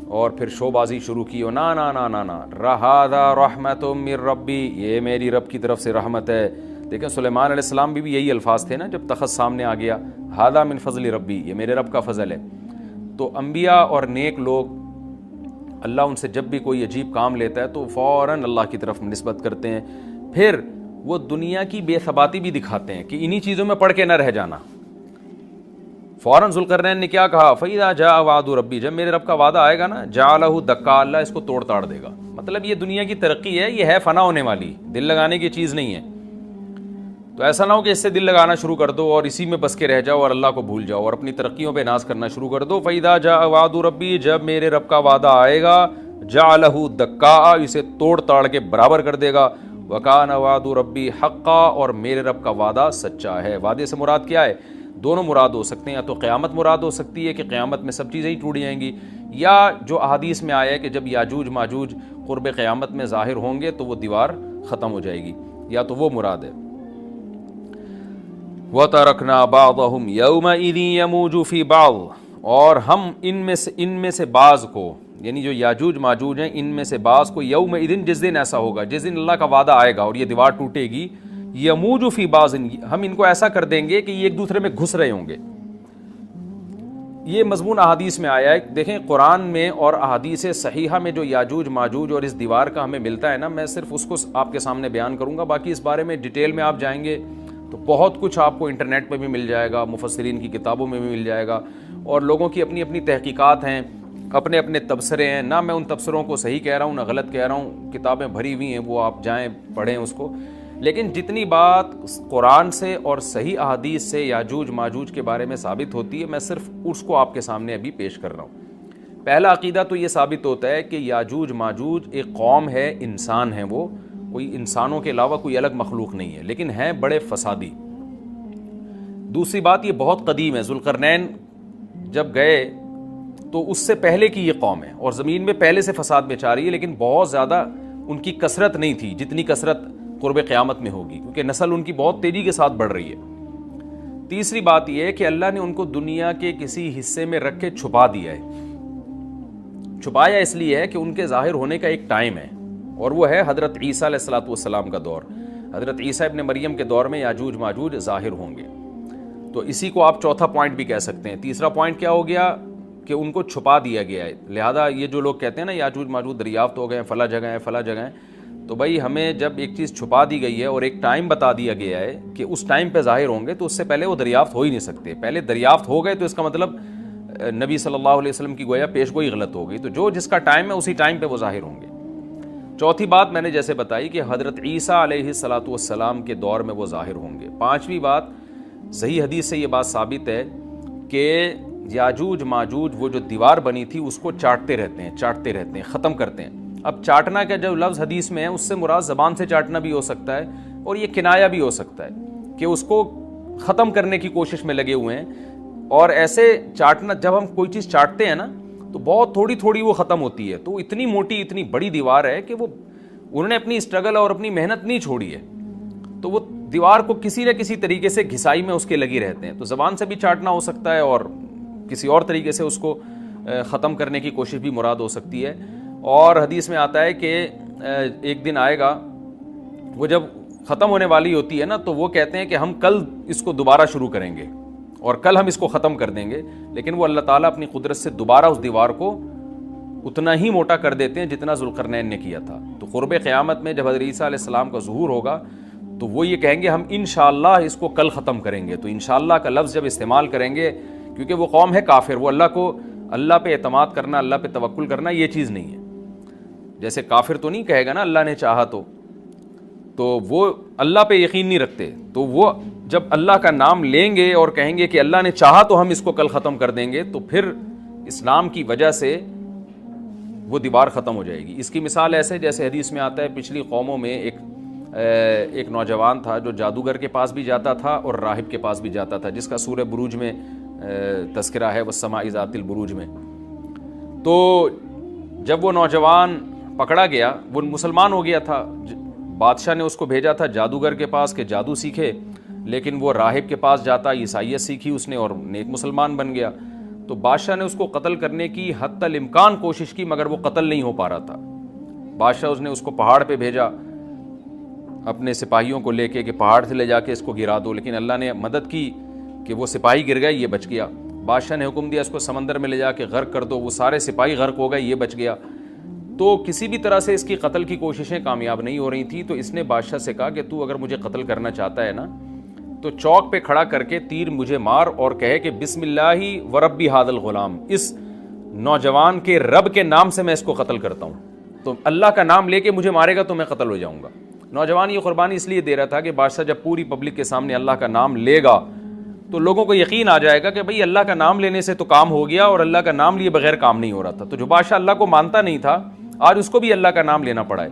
اور پھر شو بازی شروع کی, نا نا نا نا نا, ھذا رحمۃ من ربی, یہ میری رب کی طرف سے رحمت ہے. دیکھیں سلیمان علیہ السلام بھی یہی الفاظ تھے نا جب تخت سامنے آ گیا, ھذا من فضل ربی, یہ میرے رب کا فضل ہے. تو انبیاء اور نیک لوگ اللہ ان سے جب بھی کوئی عجیب کام لیتا ہے تو فوراً اللہ کی طرف نسبت کرتے ہیں. پھر وہ دنیا کی بے ثباتی بھی دکھاتے ہیں کہ انہی چیزوں میں پڑھ کے نہ رہ جانا. فوراً ذوالقرنین نے کیا کہا, فَإِذَا جَاءَ وَعْدُ رَبِّي, جب میرے رب کا وعدہ آئے گا نا, جَعَلَهُ دَكَّا, اللہ اس کو توڑ تاڑ دے گا. مطلب یہ دنیا کی ترقی ہے, یہ ہے فنا ہونے والی, دل لگانے کی چیز نہیں ہے. تو ایسا نہ ہو کہ اس سے دل لگانا شروع کر دو اور اسی میں بس کے رہ جاؤ اور اللہ کو بھول جاؤ اور اپنی ترقیوں پہ ناز کرنا شروع کر دو. فَإِذَا جَاءَ وَعْدُ رَبِّي, جب میرے رب کا وعدہ آئے گا, جَعَلَهُ دَكَّا, اسے توڑ تاڑ کے برابر کر دے گا. وَكَانَ وَعْدُ رَبِّي حَقًّا, اور میرے رب کا وعدہ سچا ہے. وعدے سے مراد کیا ہے؟ دونوں مراد ہو سکتے ہیں, یا تو قیامت مراد ہو سکتی ہے کہ قیامت میں سب چیزیں ہی ٹوٹ جائیں گی, یا جو احادیث میں آیا ہے کہ جب یاجوج ماجوج قرب قیامت میں ظاہر ہوں گے تو وہ دیوار ختم ہو جائے گی, یا تو وہ مراد ہے. وَتَرَكْنَا بَعْضَهُمْ يَوْمَئِذٍ يَمُوجُ فِي بَعْضٍ, اور ہم ان میں سے بعض کو, یعنی جو یاجوج ماجوج ہیں ان میں سے بعض کو یوم اذن جس دن ایسا ہوگا جس دن اللہ کا وعدہ آئے گا اور یہ دیوار ٹوٹے گی، یموج فی بعض، ہم ان کو ایسا کر دیں گے کہ یہ ایک دوسرے میں گھس رہے ہوں گے. یہ مضمون احادیث میں آیا ہے. دیکھیں قرآن میں اور احادیث صحیحہ میں جو یاجوج ماجوج اور اس دیوار کا ہمیں ملتا ہے نا، میں صرف اس کو آپ کے سامنے بیان کروں گا. باقی اس بارے میں ڈیٹیل میں آپ جائیں گے تو بہت کچھ آپ کو انٹرنیٹ پہ بھی مل جائے گا، مفسرین کی کتابوں میں بھی مل جائے گا، اور لوگوں کی اپنی اپنی تحقیقات ہیں، اپنے اپنے تبصرے ہیں. نہ میں ان تبصروں کو صحیح کہہ رہا ہوں نہ غلط کہہ رہا ہوں، کتابیں بھری ہوئی ہیں، وہ آپ جائیں پڑھیں اس کو. لیکن جتنی بات قرآن سے اور صحیح احادیث سے یاجوج ماجوج کے بارے میں ثابت ہوتی ہے، میں صرف اس کو آپ کے سامنے ابھی پیش کر رہا ہوں. پہلا عقیدہ تو یہ ثابت ہوتا ہے کہ یاجوج ماجوج ایک قوم ہے، انسان ہیں، وہ کوئی انسانوں کے علاوہ کوئی الگ مخلوق نہیں ہے، لیکن ہیں بڑے فسادی. دوسری بات یہ بہت قدیم ہے. ذوالقرنین جب گئے تو اس سے پہلے کی یہ قوم ہے اور زمین میں پہلے سے فساد مچا رہی ہے، لیکن بہت زیادہ ان کی کثرت نہیں تھی جتنی کثرت قرب قیامت میں ہوگی، کیونکہ نسل ان کی بہت تیزی کے ساتھ بڑھ رہی ہے. تیسری بات یہ ہے کہ اللہ نے ان کو دنیا کے کسی حصے میں رکھ کے چھپا دیا ہے. چھپایا اس لیے ہے کہ ان کے ظاہر ہونے کا ایک ٹائم ہے، اور وہ ہے حضرت عیسیٰ علیہ السلام کا دور. حضرت عیسیٰ ابن مریم کے دور میں یاجوج ماجوج ظاہر ہوں گے. تو اسی کو آپ چوتھا پوائنٹ بھی کہہ سکتے ہیں. تیسرا پوائنٹ کیا ہو گیا کہ ان کو چھپا دیا گیا ہے. لہذا یہ جو لوگ کہتے ہیں نا یاجوج ماجوج دریافت ہو گئے ہیں، فلاں جگہ ہیں فلاں جگہ ہیں، تو بھائی ہمیں جب ایک چیز چھپا دی گئی ہے اور ایک ٹائم بتا دیا گیا ہے کہ اس ٹائم پہ ظاہر ہوں گے، تو اس سے پہلے وہ دریافت ہو ہی نہیں سکتے. پہلے دریافت ہو گئے تو اس کا مطلب نبی صلی اللہ علیہ وسلم کی گویا پیش گوئی غلط ہو گئی. تو جو جس کا ٹائم ہے اسی ٹائم پہ وہ ظاہر ہوں گے. چوتھی بات میں نے جیسے بتائی کہ حضرت عیسیٰ علیہ السلام کے دور میں وہ ظاہر ہوں گے. پانچویں بات، صحیح حدیث سے یہ بات ثابت ہے کہ یاجوج ماجوج وہ جو دیوار بنی تھی اس کو چاٹتے رہتے ہیں، ختم کرتے ہیں. اب چاٹنا کا جو لفظ حدیث میں ہے اس سے مراد زبان سے چاٹنا بھی ہو سکتا ہے اور یہ کنایا بھی ہو سکتا ہے کہ اس کو ختم کرنے کی کوشش میں لگے ہوئے ہیں. اور ایسے چاٹنا، جب ہم کوئی چیز چاٹتے ہیں نا تو بہت تھوڑی تھوڑی وہ ختم ہوتی ہے. تو اتنی موٹی اتنی بڑی دیوار ہے کہ وہ انہوں نے اپنی اسٹرگل اور اپنی محنت نہیں چھوڑی ہے، تو وہ دیوار کو کسی نہ کسی طریقے سے گھسائی میں اس کے لگی رہتے ہیں. تو زبان سے بھی چاٹنا ہو سکتا ہے اور کسی اور طریقے سے اس کو ختم کرنے کی کوشش بھی مراد ہو سکتی ہے. اور حدیث میں آتا ہے کہ ایک دن آئے گا وہ جب ختم ہونے والی ہوتی ہے نا تو وہ کہتے ہیں کہ ہم کل اس کو دوبارہ شروع کریں گے اور کل ہم اس کو ختم کر دیں گے. لیکن وہ اللہ تعالیٰ اپنی قدرت سے دوبارہ اس دیوار کو اتنا ہی موٹا کر دیتے ہیں جتنا ذوالقرنین نے کیا تھا. تو قرب قیامت میں جب حضرت عیسیٰ علیہ السلام کا ظہور ہوگا تو وہ یہ کہیں گے ہم انشاءاللہ اس کو کل ختم کریں گے. تو انشاءاللہ کا لفظ جب استعمال کریں گے، کیونکہ وہ قوم ہے کافر، وہ اللہ پہ اعتماد کرنا، اللہ پہ توکل کرنا یہ چیز نہیں ہے. جیسے کافر تو نہیں کہے گا نا اللہ نے چاہا تو وہ اللہ پہ یقین نہیں رکھتے. تو وہ جب اللہ کا نام لیں گے اور کہیں گے کہ اللہ نے چاہا تو ہم اس کو کل ختم کر دیں گے، تو پھر اسلام کی وجہ سے وہ دیوار ختم ہو جائے گی. اس کی مثال ایسے جیسے حدیث میں آتا ہے پچھلی قوموں میں ایک نوجوان تھا جو جادوگر کے پاس بھی جاتا تھا اور راہب کے پاس بھی جاتا تھا، جس کا سورہ بروج میں تذکرہ ہے، والسماء ذات البروج میں. تو جب وہ نوجوان پکڑا گیا، وہ مسلمان ہو گیا تھا، بادشاہ نے اس کو بھیجا تھا جادوگر کے پاس کہ جادو سیکھے، لیکن وہ راہب کے پاس جاتا، عیسائیت سیکھی اس نے اور نیک مسلمان بن گیا. تو بادشاہ نے اس کو قتل کرنے کی حتی الامکان کوشش کی، مگر وہ قتل نہیں ہو پا رہا تھا. بادشاہ نے اس کو پہاڑ پہ بھیجا اپنے سپاہیوں کو لے کے کہ پہاڑ سے لے جا کے اس کو گرا دو، لیکن اللہ نے مدد کی کہ وہ سپاہی گر گئے، یہ بچ گیا. بادشاہ نے حکم دیا اس کو سمندر میں لے جا کے غرق کر دو، وہ سارے سپاہی غرق ہو گئے، یہ بچ گیا. تو کسی بھی طرح سے اس کی قتل کی کوششیں کامیاب نہیں ہو رہی تھیں. تو اس نے بادشاہ سے کہا کہ تو اگر مجھے قتل کرنا چاہتا ہے نا تو چوک پہ کھڑا کر کے تیر مجھے مار اور کہے کہ بسم اللہ وربی ھذا الغلام، اس نوجوان کے رب کے نام سے میں اس کو قتل کرتا ہوں. تو اللہ کا نام لے کے مجھے مارے گا تو میں قتل ہو جاؤں گا. نوجوان یہ قربانی اس لیے دے رہا تھا کہ بادشاہ جب پوری پبلک کے سامنے اللہ کا نام لے گا تو لوگوں کو یقین آ جائے گا کہ بھئی اللہ کا نام لینے سے تو کام ہو گیا، اور اللہ کا نام لیے بغیر کام نہیں ہو رہا تھا. تو جو بادشاہ اللہ کو مانتا نہیں تھا آج اس کو بھی اللہ کا نام لینا پڑا ہے.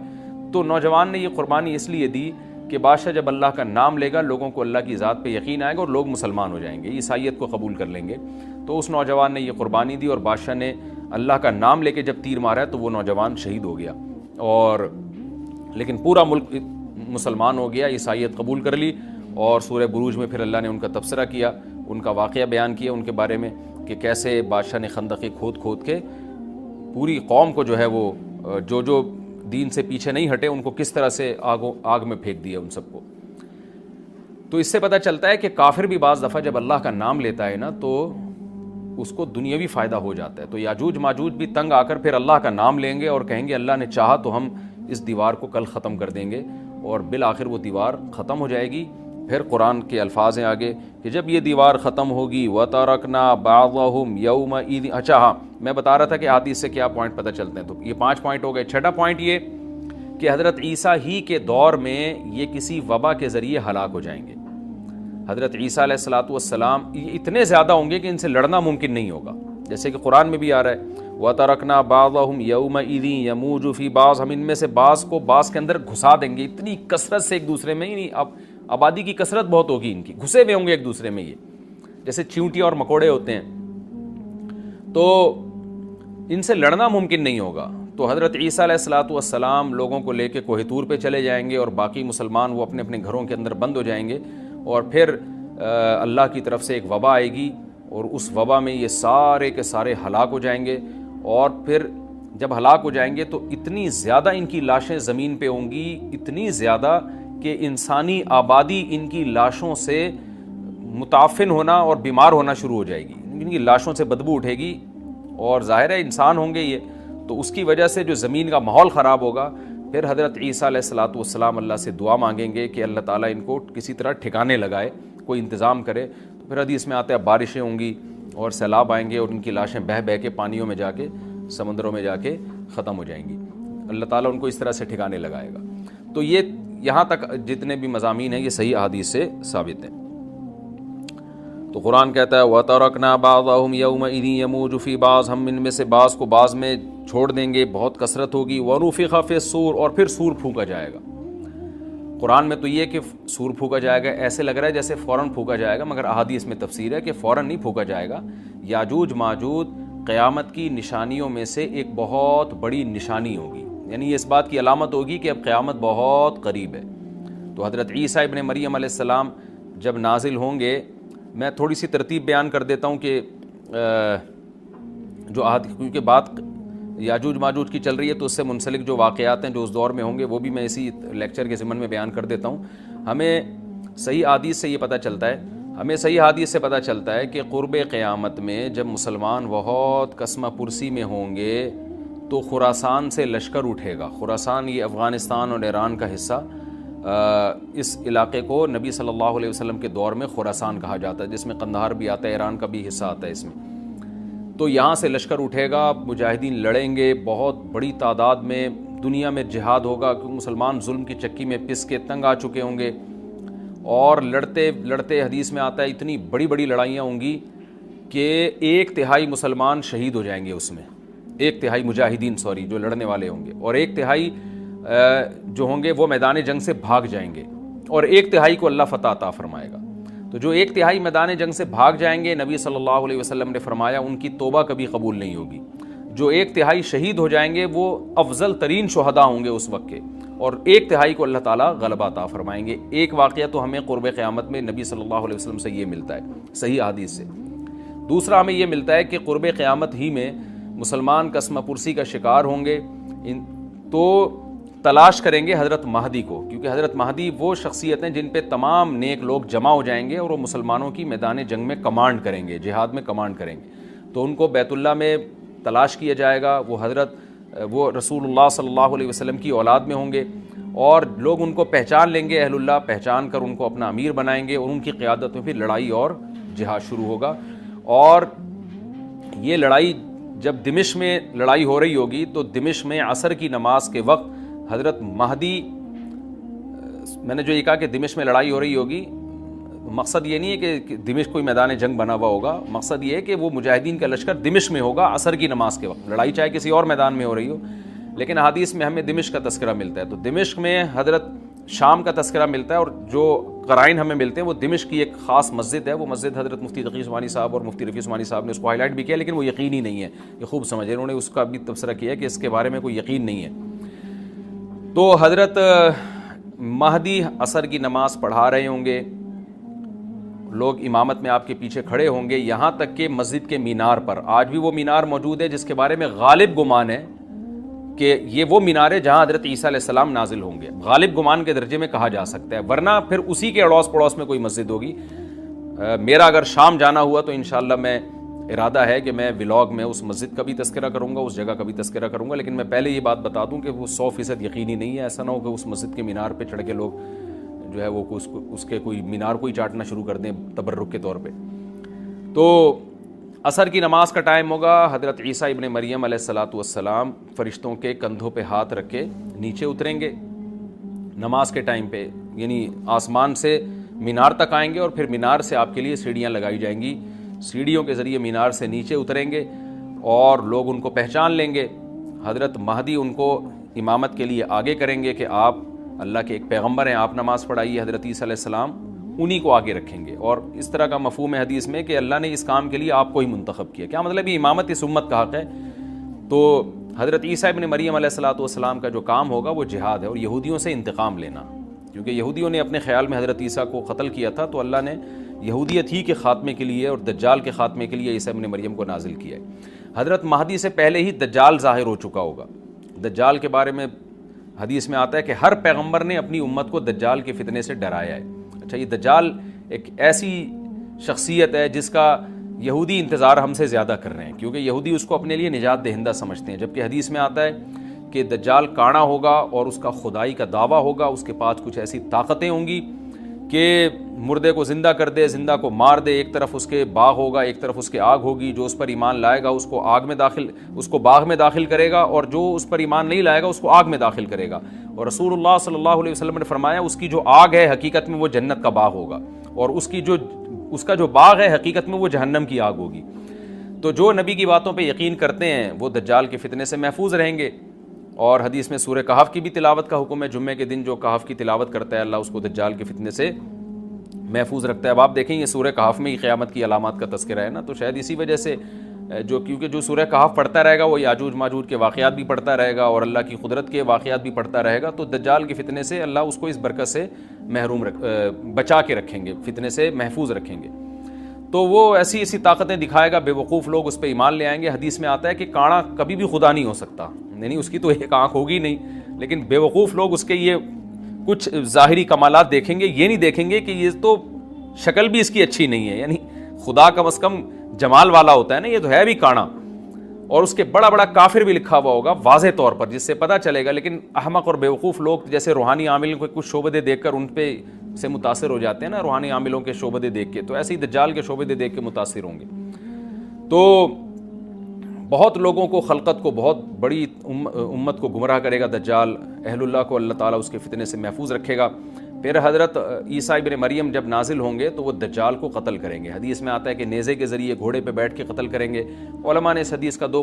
تو نوجوان نے یہ قربانی اس لیے دی کہ بادشاہ جب اللہ کا نام لے گا لوگوں کو اللہ کی ذات پہ یقین آئے گا اور لوگ مسلمان ہو جائیں گے، عیسائیت کو قبول کر لیں گے. تو اس نوجوان نے یہ قربانی دی اور بادشاہ نے اللہ کا نام لے کے جب تیر مارا تو وہ نوجوان شہید ہو گیا، اور لیکن پورا ملک مسلمان ہو گیا، عیسائیت قبول کر لی. اور سورہ بروج میں پھر اللہ نے ان کا تبصرہ کیا، ان کا واقعہ بیان کیا ان کے بارے میں کہ کیسے بادشاہ نے خندقیں کھود کھود کے پوری قوم کو جو ہے وہ جو دین سے پیچھے نہیں ہٹے ان کو کس طرح سے آگ میں پھینک دیا ان سب کو. تو اس سے پتہ چلتا ہے کہ کافر بھی بعض دفعہ جب اللہ کا نام لیتا ہے نا تو اس کو دنیاوی فائدہ ہو جاتا ہے. تو یاجوج ماجوج بھی تنگ آ کر پھر اللہ کا نام لیں گے اور کہیں گے اللہ نے چاہا تو ہم اس دیوار کو کل ختم کر دیں گے, اور بالآخر وہ دیوار ختم ہو جائے گی. پھر قرآن کے الفاظ ہیں آگے کہ جب یہ دیوار ختم ہوگی وَتَرَكْنَا بَعْضَهُمْ يَوْمَئِذٍ. اچھا ہاں, میں بتا رہا تھا کہ حدیث سے کیا پوائنٹ پتہ چلتے ہیں, تو یہ 5 پوائنٹ ہو گئے. چھٹا پوائنٹ یہ کہ حضرت عیسیٰ ہی کے دور میں یہ کسی وبا کے ذریعے ہلاک ہو جائیں گے. حضرت عیسیٰ علیہ الصلوۃ والسلام یہ اتنے زیادہ ہوں گے کہ ان سے لڑنا ممکن نہیں ہوگا, جیسے کہ قرآن میں بھی آ رہا ہے وَتَرَكْنَا بَعْضَهُمْ يَوْمَئِذٍ يَمُوجُ فِي بَعْضٍ. ہم ان میں سے بعض کو بعض کے اندر گھسا دیں گے, اتنی کثرت سے ایک دوسرے میں, نہیں اب آبادی کی کثرت بہت ہوگی ان کی, گھسے ہوئے ہوں گے ایک دوسرے میں, یہ جیسے چیونٹی اور مکوڑے ہوتے ہیں, تو ان سے لڑنا ممکن نہیں ہوگا. تو حضرت عیسیٰ علیہ الصلوۃ والسلام لوگوں کو لے کے کوہ طور پہ چلے جائیں گے, اور باقی مسلمان وہ اپنے اپنے گھروں کے اندر بند ہو جائیں گے, اور پھر اللہ کی طرف سے ایک وبا آئے گی, اور اس وبا میں یہ سارے کے سارے ہلاک ہو جائیں گے. اور پھر جب ہلاک ہو جائیں گے تو اتنی زیادہ ان کی لاشیں زمین پہ ہوں گی, اتنی زیادہ کہ انسانی آبادی ان کی لاشوں سے متعفن ہونا اور بیمار ہونا شروع ہو جائے گی. ان کی لاشوں سے بدبو اٹھے گی, اور ظاہر ہے انسان ہوں گے یہ, تو اس کی وجہ سے جو زمین کا ماحول خراب ہوگا. پھر حضرت عیسیٰ علیہ الصلوۃ والسلام اللہ سے دعا مانگیں گے کہ اللہ تعالیٰ ان کو کسی طرح ٹھکانے لگائے, کوئی انتظام کرے. تو پھر حدیث میں آتا ہے بارشیں ہوں گی اور سیلاب آئیں گے, اور ان کی لاشیں بہہ بہہ کے پانیوں میں جا کے, سمندروں میں جا کے ختم ہو جائیں گی. اللہ تعالیٰ ان کو اس طرح سے ٹھکانے لگائے گا. تو یہ یہاں تک جتنے بھی مضامین ہیں یہ صحیح احادیث سے ثابت ہیں. تو قرآن کہتا ہے وَتَرَكْنَا بَعْضَهُمْ يَوْمَئِذٍ يَمُوجُ فِي بَعْضٍ. ہم ان میں سے بعض کو بعض میں چھوڑ دیں گے, بہت کثرت ہوگی. وَنُفِخَ فِي الصُّورِ. اور پھر سور پھونکا جائے گا. قرآن میں تو یہ کہ سور پھونکا جائے گا, ایسے لگ رہا ہے جیسے فوراً پھونکا جائے گا, مگر احادیث میں تفسیر ہے کہ فوراً نہیں پھونکا جائے گا. یاجوج ماجوج قیامت کی نشانیوں میں سے ایک بہت بڑی نشانی ہوگی, یعنی یہ اس بات کی علامت ہوگی کہ اب قیامت بہت قریب ہے. تو حضرت عیسیٰ ابن مریم علیہ السلام جب نازل ہوں گے, میں تھوڑی سی ترتیب بیان کر دیتا ہوں کہ جو کیونکہ بات یاجوج ماجوج کی چل رہی ہے تو اس سے منسلک جو واقعات ہیں جو اس دور میں ہوں گے وہ بھی میں اسی لیکچر کے ضمن میں بیان کر دیتا ہوں. ہمیں صحیح حدیث سے یہ پتہ چلتا ہے کہ قرب قیامت میں جب مسلمان بہت قسمہ پرسی میں ہوں گے تو خراسان سے لشکر اٹھے گا. خراسان یہ افغانستان اور ایران کا حصہ, اس علاقے کو نبی صلی اللہ علیہ وسلم کے دور میں خراسان کہا جاتا ہے, جس میں قندھار بھی آتا ہے, ایران کا بھی حصہ آتا ہے اس میں. تو یہاں سے لشکر اٹھے گا, مجاہدین لڑیں گے بہت بڑی تعداد میں, دنیا میں جہاد ہوگا کیونکہ مسلمان ظلم کی چکی میں پس کے تنگ آ چکے ہوں گے, اور لڑتے لڑتے حدیث میں آتا ہے اتنی بڑی بڑی لڑائیاں ہوں گی کہ 1/3 مسلمان شہید ہو جائیں گے اس میں, 1/3 مجاہدین جو لڑنے والے ہوں گے, اور 1/3 جو ہوں گے وہ میدان جنگ سے بھاگ جائیں گے, اور 1/3 کو اللہ فتح عطا فرمائے گا. تو جو 1/3 میدان جنگ سے بھاگ جائیں گے, نبی صلی اللہ علیہ وسلم نے فرمایا ان کی توبہ کبھی قبول نہیں ہوگی. جو 1/3 شہید ہو جائیں گے وہ افضل ترین شہداء ہوں گے اس وقت کے, اور 1/3 کو اللہ تعالیٰ غلبہ عطا فرمائیں گے. ایک واقعہ تو ہمیں قرب قیامت میں نبی صلی اللہ علیہ وسلم سے یہ ملتا ہے صحیح حدیث سے. دوسرا ہمیں یہ ملتا ہے کہ قرب قیامت ہی میں مسلمان قسمہ پرسی کا شکار ہوں گے تو تلاش کریں گے حضرت مہدی کو, کیونکہ حضرت مہدی وہ شخصیت ہیں جن پہ تمام نیک لوگ جمع ہو جائیں گے اور وہ مسلمانوں کی میدان جنگ میں کمانڈ کریں گے, جہاد میں کمانڈ کریں گے. تو ان کو بیت اللہ میں تلاش کیا جائے گا. وہ رسول اللہ صلی اللہ علیہ وسلم کی اولاد میں ہوں گے, اور لوگ ان کو پہچان لیں گے, اہل اللہ پہچان کر ان کو اپنا امیر بنائیں گے, اور ان کی قیادت میں پھر لڑائی اور جہاد شروع ہوگا. اور یہ لڑائی جب دمشق میں لڑائی ہو رہی ہوگی تو دمشق میں عصر کی نماز کے وقت حضرت مہدی, میں نے جو یہ کہا کہ دمشق میں لڑائی ہو رہی ہوگی, مقصد یہ نہیں ہے کہ دمشق کوئی میدان جنگ بنا ہوا ہوگا, مقصد یہ ہے کہ وہ مجاہدین کا لشکر دمشق میں ہوگا عصر کی نماز کے وقت. لڑائی چاہے کسی اور میدان میں ہو رہی ہو, لیکن حدیث میں ہمیں دمشق کا تذکرہ ملتا ہے. تو دمشق میں حضرت شام کا تذکرہ ملتا ہے, اور جو قرائن ہمیں ملتے ہیں وہ دمشق کی ایک خاص مسجد ہے. وہ مسجد حضرت مفتی تقی عثمانی صاحب اور مفتی رفیع عثمانی صاحب نے اس کو ہائی لائٹ بھی کیا, لیکن وہ یقینی نہیں ہے, یہ خوب سمجھے, انہوں نے اس کا بھی تبصرہ کیا کہ اس کے بارے میں کوئی یقین نہیں ہے. تو حضرت مہدی عصر کی نماز پڑھا رہے ہوں گے, لوگ امامت میں آپ کے پیچھے کھڑے ہوں گے، یہاں تک کہ مسجد کے مینار پر، آج بھی وہ مینار موجود ہے جس کے بارے میں غالب گمان ہے کہ یہ وہ مینار ہے جہاں حضرت عیسیٰ علیہ السلام نازل ہوں گے، غالب گمان کے درجے میں کہا جا سکتا ہے، ورنہ پھر اسی کے اڑوس پڑوس میں کوئی مسجد ہوگی۔ میرا اگر شام جانا ہوا تو انشاءاللہ میں ارادہ ہے کہ میں ولاگ میں اس مسجد کا بھی تذکرہ کروں گا، اس جگہ کا بھی تذکرہ کروں گا، لیکن میں پہلے یہ بات بتا دوں کہ وہ 100% یقینی نہیں ہے، ایسا نہ ہو کہ اس مسجد کے مینار پہ چڑھ کے لوگ جو ہے وہ اس کے کوئی مینار کو ہی چاٹنا شروع کر دیں تبرک کے طور پہ۔ تو عصر کی نماز کا ٹائم ہوگا، حضرت عیسیٰ ابن مریم علیہ الصلاۃ والسلام فرشتوں کے کندھوں پہ ہاتھ رکھ کے نیچے اتریں گے نماز کے ٹائم پہ، یعنی آسمان سے مینار تک آئیں گے اور پھر مینار سے آپ کے لیے سیڑھیاں لگائی جائیں گی، سیڑھیوں کے ذریعے مینار سے نیچے اتریں گے اور لوگ ان کو پہچان لیں گے۔ حضرت مہدی ان کو امامت کے لیے آگے کریں گے کہ آپ اللہ کے ایک پیغمبر ہیں، آپ نماز پڑھائیے، حضرت عیسیٰ علیہ السلام انہی کو آگے رکھیں گے، اور اس طرح کا مفہوم ہے حدیث میں کہ اللہ نے اس کام کے لیے آپ کو ہی منتخب کیا۔ کیا مطلب یہ امامت اس امت کا حق ہے؟ تو حضرت عیسیٰ ابن مریم علیہ الصلاۃ والسلام کا جو کام ہوگا وہ جہاد ہے اور یہودیوں سے انتقام لینا، کیونکہ یہودیوں نے اپنے خیال میں حضرت عیسیٰ کو قتل کیا تھا، تو اللہ نے یہودیت ہی کے خاتمے کے لیے اور دجال کے خاتمے کے لیے عیسیٰ ابن مریم کو نازل کیا ہے۔ حضرت مہدی سے پہلے ہی دجال ظاہر ہو چکا ہوگا۔ دجال کے بارے میں حدیث میں آتا ہے کہ ہر پیغمبر نے اپنی امت کو دجال کے فتنے سے ڈرایا ہے۔ اچھا، یہ دجال ایک ایسی شخصیت ہے جس کا یہودی انتظار ہم سے زیادہ کر رہے ہیں، کیونکہ یہودی اس کو اپنے لیے نجات دہندہ سمجھتے ہیں، جبکہ حدیث میں آتا ہے کہ دجال کانا ہوگا اور اس کا خدائی کا دعویٰ ہوگا، اس کے پاس کچھ ایسی طاقتیں ہوں گی کہ مردے کو زندہ کر دے، زندہ کو مار دے، ایک طرف اس کے باغ ہوگا، ایک طرف اس کے آگ ہوگی، جو اس پر ایمان لائے گا اس کو باغ میں داخل کرے گا، اور جو اس پر ایمان نہیں لائے گا اس کو آگ میں داخل کرے گا۔ اور رسول اللہ صلی اللہ علیہ وسلم نے فرمایا اس کی جو آگ ہے حقیقت میں وہ جنت کا باغ ہوگا، اور اس کا جو باغ ہے حقیقت میں وہ جہنم کی آگ ہوگی۔ تو جو نبی کی باتوں پہ یقین کرتے ہیں وہ دجال کے فتنے سے محفوظ رہیں گے، اور حدیث میں سورہ کہف کی بھی تلاوت کا حکم ہے، جمعے کے دن جو کہف کی تلاوت کرتا ہے اللہ اس کو دجال کے فتنے سے محفوظ رکھتا ہے۔ اب آپ دیکھیں یہ سورہ کہف میں ہی قیامت کی علامات کا تذکرہ ہے نا، تو شاید اسی وجہ سے کیونکہ جو سورہ کہف پڑھتا رہے گا وہ یاجوج ماجوج کے واقعات بھی پڑھتا رہے گا اور اللہ کی قدرت کے واقعات بھی پڑھتا رہے گا، تو دجال کے فتنے سے اللہ اس کو اس برکت سے بچا کے رکھیں گے، فتنے سے محفوظ رکھیں گے۔ تو وہ ایسی ایسی طاقتیں دکھائے گا، بے وقوف لوگ اس پہ ایمان لے آئیں گے۔ حدیث میں آتا ہے کہ کانا کبھی بھی خدا نہیں ہو سکتا، یعنی اس کی تو ایک آنکھ ہوگی نہیں، لیکن بے وقوف لوگ اس کے یہ کچھ ظاہری کمالات دیکھیں گے، یہ نہیں دیکھیں گے کہ یہ تو شکل بھی اس کی اچھی نہیں ہے، یعنی خدا کم از کم جمال والا ہوتا ہے نا، یہ تو ہے بھی کانا، اور اس کے بڑا بڑا کافر بھی لکھا ہوا ہوگا واضح طور پر جس سے پتہ چلے گا۔ لیکن احمق اور بیوقوف لوگ جیسے روحانی عامل کو کچھ شعبدے دیکھ کر ان پہ سے متاثر ہو جاتے ہیں نا، روحانی عاملوں کے شعبدے دیکھ کے، تو ایسے ہی دجال کے شعبدے دیکھ کے متاثر ہوں گے۔ تو بہت لوگوں کو، خلقت کو، بہت بڑی امت کو گمراہ کرے گا دجال، اہل اللہ کو اللہ تعالیٰ اس کے فتنے سے محفوظ رکھے گا۔ پھر حضرت عیسیٰ ابن مریم جب نازل ہوں گے تو وہ دجال کو قتل کریں گے۔ حدیث میں آتا ہے کہ نیزے کے ذریعے گھوڑے پہ بیٹھ کے قتل کریں گے۔ علماء نے اس حدیث کا دو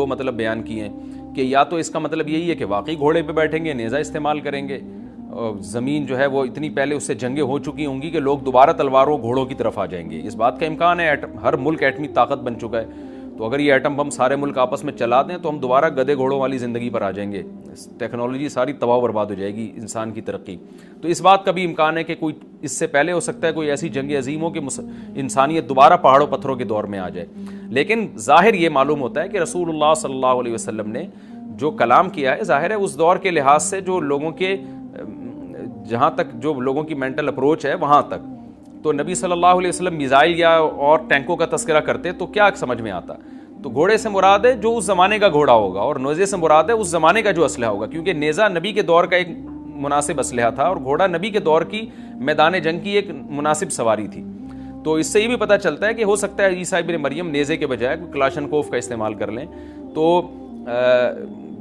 مطلب بیان کیے ہیں کہ یا تو اس کا مطلب یہی ہے کہ واقعی گھوڑے پہ بیٹھیں گے، نیزہ استعمال کریں گے، زمین جو ہے وہ اتنی پہلے اس سے جنگیں ہو چکی ہوں گی کہ لوگ دوبارہ تلواروں گھوڑوں کی طرف آ جائیں گے، اس بات کا امکان ہے، ہر ملک ایٹمی طاقت بن چکا ہے، تو اگر یہ ایٹم بم سارے ملک آپس میں چلا دیں تو ہم دوبارہ گدے گھوڑوں والی زندگی پر آ جائیں گے، ٹیکنالوجی ساری تباہ و برباد ہو جائے گی، انسان کی ترقی۔ تو اس بات کا بھی امکان ہے کہ کوئی اس سے پہلے ہو سکتا ہے کوئی ایسی جنگ عظیم ہو کہ انسانیت دوبارہ پہاڑوں پتھروں کے دور میں آ جائے، لیکن ظاہر یہ معلوم ہوتا ہے کہ رسول اللہ صلی اللہ علیہ وسلم نے جو کلام کیا ہے ظاہر ہے اس دور کے لحاظ سے جو لوگوں کے جہاں تک جو لوگوں کی مینٹل اپروچ ہے وہاں تک، تو نبی صلی اللہ علیہ وسلم میزائل یا اور ٹینکوں کا تذکرہ کرتے تو کیا سمجھ میں آتا؟ تو گھوڑے سے مراد ہے جو اس زمانے کا گھوڑا ہوگا، اور نیزے سے مراد ہے اس زمانے کا جو اسلحہ ہوگا، کیونکہ نیزہ نبی کے دور کا ایک مناسب اسلحہ تھا اور گھوڑا نبی کے دور کی میدان جنگ کی ایک مناسب سواری تھی۔ تو اس سے یہ بھی پتہ چلتا ہے کہ ہو سکتا ہے عیسیٰ ابن مریم نیزے کے بجائے کلاشنکوف کا استعمال کر لیں، تو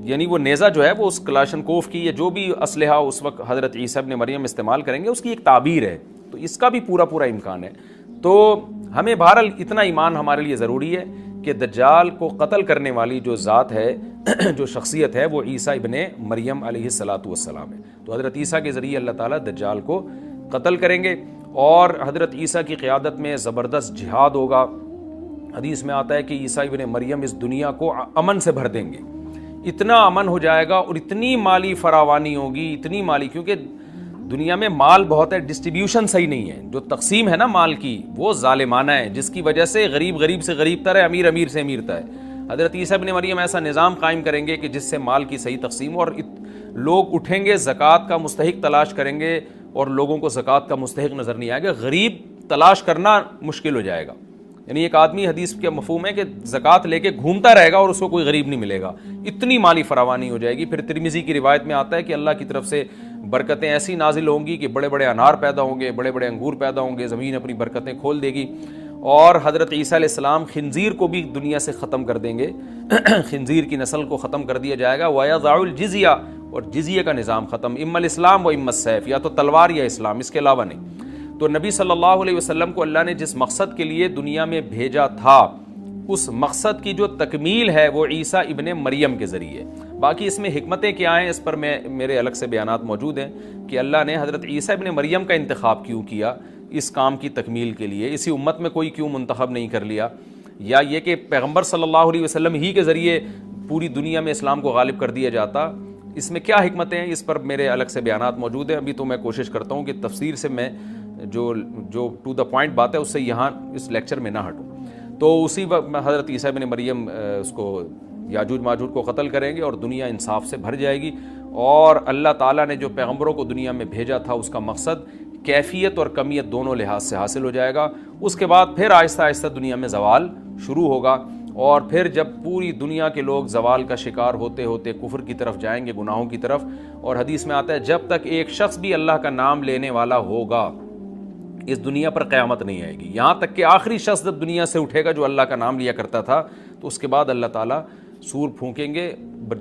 یعنی وہ نیزہ جو ہے وہ اس کلاشنکوف کی یا جو بھی اسلحہ اس وقت حضرت عیسیٰ ابن مریم استعمال کریں گے اس کی ایک تعبیر ہے، تو اس کا بھی پورا امکان ہے۔ تو ہمیں بہرحال اتنا ایمان ہمارے لیے ضروری ہے کہ دجال کو قتل کرنے والی جو ذات ہے، جو شخصیت ہے، وہ عیسیٰ ابن مریم علیہ الصلاۃ والسلام ہے۔ تو حضرت عیسیٰ کے ذریعے اللہ تعالیٰ دجال کو قتل کریں گے، اور حضرت عیسیٰ کی قیادت میں زبردست جہاد ہوگا۔ حدیث میں آتا ہے کہ عیسیٰ ابن مریم اس دنیا کو امن سے بھر دیں گے، اتنا امن ہو جائے گا اور اتنی مالی فراوانی ہوگی، اتنی مالی، کیونکہ دنیا میں مال بہت ہے، ڈسٹریبیوشن صحیح نہیں ہے، جو تقسیم ہے نا مال کی وہ ظالمانہ ہے، جس کی وجہ سے غریب غریب سے غریب تر ہے، امیر امیر سے امیر تر ہے۔ حضرت عیسیٰ ابن مریم ایسا نظام قائم کریں گے کہ جس سے مال کی صحیح تقسیم، اور لوگ اٹھیں گے زکوٰۃ کا مستحق تلاش کریں گے اور لوگوں کو زکوٰۃ کا مستحق نظر نہیں آئے گا، غریب تلاش کرنا مشکل ہو جائے گا۔ یعنی ایک آدمی، حدیث کے مفہوم ہے کہ زکوٰۃ لے کے گھومتا رہے گا اور اس کو کوئی غریب نہیں ملے گا، اتنی مالی فراوانی ہو جائے گی۔ پھر ترمذی کی روایت میں آتا ہے کہ اللہ کی طرف سے برکتیں ایسی نازل ہوں گی کہ بڑے بڑے انار پیدا ہوں گے، بڑے بڑے انگور پیدا ہوں گے، زمین اپنی برکتیں کھول دے گی، اور حضرت عیسیٰ علیہ السلام خنزیر کو بھی دنیا سے ختم کر دیں گے، خنزیر کی نسل کو ختم کر دیا جائے گا، وَيَضَعُ الْجِزْيَةَ، اور جزیہ کا نظام ختم، اما الاسلام و اما السیف، یا تو تلوار یا اسلام، اس کے علاوہ نہیں۔ تو نبی صلی اللہ علیہ وسلم کو اللہ نے جس مقصد کے لیے دنیا میں بھیجا تھا، اس مقصد کی جو تکمیل ہے وہ عیسیٰ ابن مریم کے ذریعے۔ باقی اس میں حکمتیں کیا ہیں اس پر میرے الگ سے بیانات موجود ہیں کہ اللہ نے حضرت عیسیٰ ابن مریم کا انتخاب کیوں کیا اس کام کی تکمیل کے لیے، اسی امت میں کوئی کیوں منتخب نہیں کر لیا، یا یہ کہ پیغمبر صلی اللہ علیہ وسلم ہی کے ذریعے پوری دنیا میں اسلام کو غالب کر دیا جاتا، اس میں کیا حکمتیں ہیں، اس پر میرے الگ سے بیانات موجود ہیں۔ ابھی تو میں کوشش کرتا ہوں کہ تفسیر سے میں جو ٹو دا پوائنٹ بات ہے اس سے یہاں اس لیکچر میں نہ ہٹوں۔ تو اسی وقت حضرت عیسیٰ ابن مریم اس کو یاجوج ماجوج کو قتل کریں گے اور دنیا انصاف سے بھر جائے گی، اور اللہ تعالیٰ نے جو پیغمبروں کو دنیا میں بھیجا تھا اس کا مقصد کیفیت اور کمیت دونوں لحاظ سے حاصل ہو جائے گا۔ اس کے بعد پھر آہستہ آہستہ دنیا میں زوال شروع ہوگا، اور پھر جب پوری دنیا کے لوگ زوال کا شکار ہوتے ہوتے کفر کی طرف جائیں گے، گناہوں کی طرف، اور حدیث میں آتا ہے جب تک ایک شخص بھی اللہ کا نام لینے والا ہوگا اس دنیا پر قیامت نہیں آئے گی، یہاں تک کہ آخری شخص جب دنیا سے اٹھے گا جو اللہ کا نام لیا کرتا تھا، تو اس کے بعد اللہ تعالیٰ سور پھونکیں گے،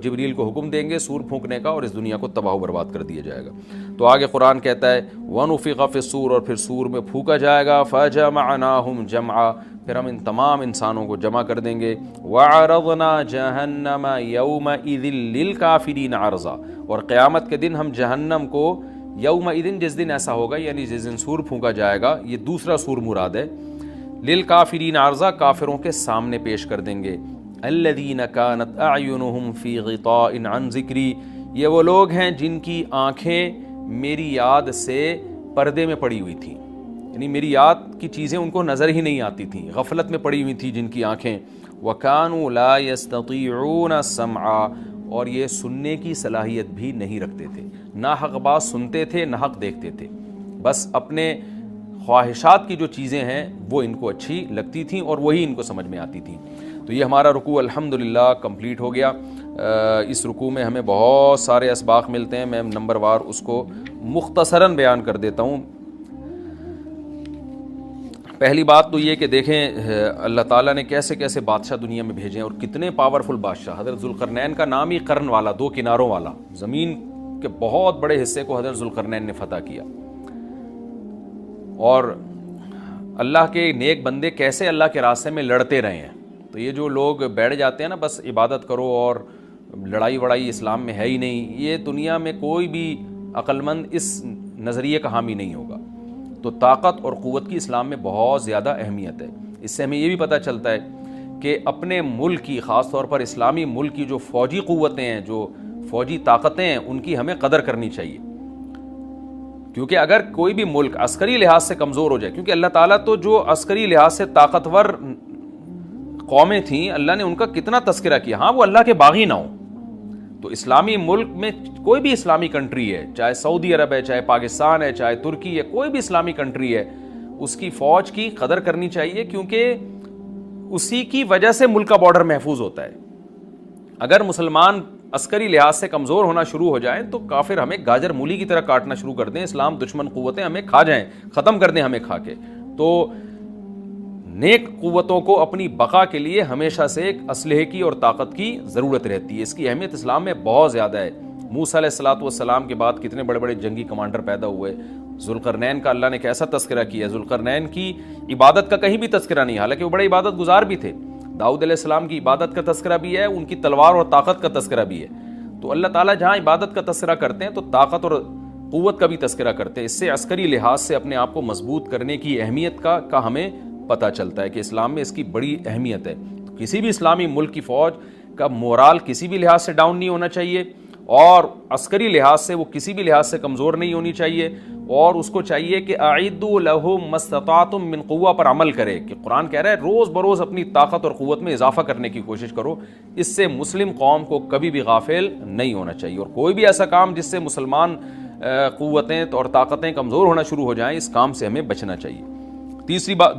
جبریل کو حکم دیں گے سور پھونکنے کا، اور اس دنیا کو تباہ و برباد کر دیا جائے گا۔ تو آگے قرآن کہتا ہے وَنُفِخَ فِي الصُّورِ، اور پھر سور میں پھونکا جائے گا، فَجَمَعْنَاهُمْ جَمْعًا، پھر ہم ان تمام انسانوں کو جمع کر دیں گے، وَعَرَضْنَا جَهَنَّمَ يَوْمَئِذٍ لِّلْكَافِرِينَ عَرْضًا، اور قیامت کے دن ہم جہنم کو یومئذ، جس دن ایسا ہوگا یعنی جس دن سور پھونکا جائے گا، یہ دوسرا سور مراد ہے، للکافرین عرضا، کافروں کے سامنے پیش کر دیں گے، الذین کانت اعینہم فی غطاء عن ذکری، یہ وہ لوگ ہیں جن کی آنکھیں میری یاد سے پردے میں پڑی ہوئی تھیں، یعنی میری یاد کی چیزیں ان کو نظر ہی نہیں آتی تھیں، غفلت میں پڑی ہوئی تھی جن کی آنکھیں، وکانوا لا یستطیعون السمع، اور یہ سننے کی صلاحیت بھی نہیں رکھتے تھے، نہ حق بات سنتے تھے نہ حق دیکھتے تھے، بس اپنے خواہشات کی جو چیزیں ہیں وہ ان کو اچھی لگتی تھیں اور وہی ان کو سمجھ میں آتی تھیں۔ تو یہ ہمارا رکوع الحمدللہ کمپلیٹ ہو گیا۔ اس رکوع میں ہمیں بہت سارے اسباق ملتے ہیں، میں نمبر وار اس کو مختصراً بیان کر دیتا ہوں۔ پہلی بات تو یہ کہ دیکھیں اللہ تعالیٰ نے کیسے کیسے بادشاہ دنیا میں بھیجے ہیں اور کتنے پاورفل بادشاہ۔ حضرت ذوالقرنین کا نام ہی قرن والا، دو کناروں والا، زمین کے بہت بڑے حصے کو حضرت ذوالقرنین نے فتح کیا، اور اللہ کے نیک بندے کیسے اللہ کے راستے میں لڑتے رہے ہیں۔ تو یہ جو لوگ بیٹھ جاتے ہیں نا بس عبادت کرو اور لڑائی وڑائی اسلام میں ہے ہی نہیں، یہ دنیا میں کوئی بھی عقل مند اس نظریے کا حامی نہیں ہوگا۔ تو طاقت اور قوت کی اسلام میں بہت زیادہ اہمیت ہے۔ اس سے ہمیں یہ بھی پتہ چلتا ہے کہ اپنے ملک کی، خاص طور پر اسلامی ملک کی جو فوجی قوتیں ہیں، جو فوجی طاقتیں ہیں، ان کی ہمیں قدر کرنی چاہیے، کیونکہ اگر کوئی بھی ملک عسکری لحاظ سے کمزور ہو جائے، کیونکہ اللہ تعالیٰ تو جو عسکری لحاظ سے طاقتور قومیں تھیں اللہ نے ان کا کتنا تذکرہ کیا، ہاں وہ اللہ کے باغی نہ ہوں۔ تو اسلامی ملک میں کوئی بھی اسلامی کنٹری ہے، چاہے سعودی عرب ہے، چاہے پاکستان ہے، چاہے ترکی ہے، کوئی بھی اسلامی کنٹری ہے، اس کی فوج کی قدر کرنی چاہیے، کیونکہ اسی کی وجہ سے ملک کا بارڈر محفوظ ہوتا ہے۔ اگر مسلمان عسکری لحاظ سے کمزور ہونا شروع ہو جائیں تو کافر ہمیں گاجر مولی کی طرح کاٹنا شروع کر دیں، اسلام دشمن قوتیں ہمیں کھا جائیں، ختم کر دیں ہمیں کھا کے۔ تو نیک قوتوں کو اپنی بقا کے لیے ہمیشہ سے ایک اسلحے کی اور طاقت کی ضرورت رہتی ہے، اس کی اہمیت اسلام میں بہت زیادہ ہے۔ موسیٰ علیہ السلام کے بعد کتنے بڑے بڑے جنگی کمانڈر پیدا ہوئے، ذوالقرنین کا اللہ نے کیسا تذکرہ کیا، ذوالقرنین کی عبادت کا کہیں بھی تذکرہ نہیں، حالانکہ وہ بڑے عبادت گزار بھی تھے۔ داؤد علیہ السلام کی عبادت کا تذکرہ بھی ہے، ان کی تلوار اور طاقت کا تذکرہ بھی ہے۔ تو اللہ تعالیٰ جہاں عبادت کا تذکرہ کرتے ہیں تو طاقت اور قوت کا بھی تذکرہ کرتے ہیں، اس سے عسکری لحاظ سے اپنے آپ کو مضبوط کرنے کی اہمیت کا ہمیں پتہ چلتا ہے کہ اسلام میں اس کی بڑی اہمیت ہے۔ کسی بھی اسلامی ملک کی فوج کا مورال کسی بھی لحاظ سے ڈاؤن نہیں ہونا چاہیے، اور عسکری لحاظ سے وہ کسی بھی لحاظ سے کمزور نہیں ہونی چاہیے، اور اس کو چاہیے کہ اعدوا لهم ما استطعتم من قوہ پر عمل کرے، کہ قرآن کہہ رہا ہے روز بروز اپنی طاقت اور قوت میں اضافہ کرنے کی کوشش کرو۔ اس سے مسلم قوم کو کبھی بھی غافل نہیں ہونا چاہیے، اور کوئی بھی ایسا کام جس سے مسلمان قوتیں اور طاقتیں کمزور ہونا شروع ہو جائیں، اس کام سے ہمیں بچنا چاہیے۔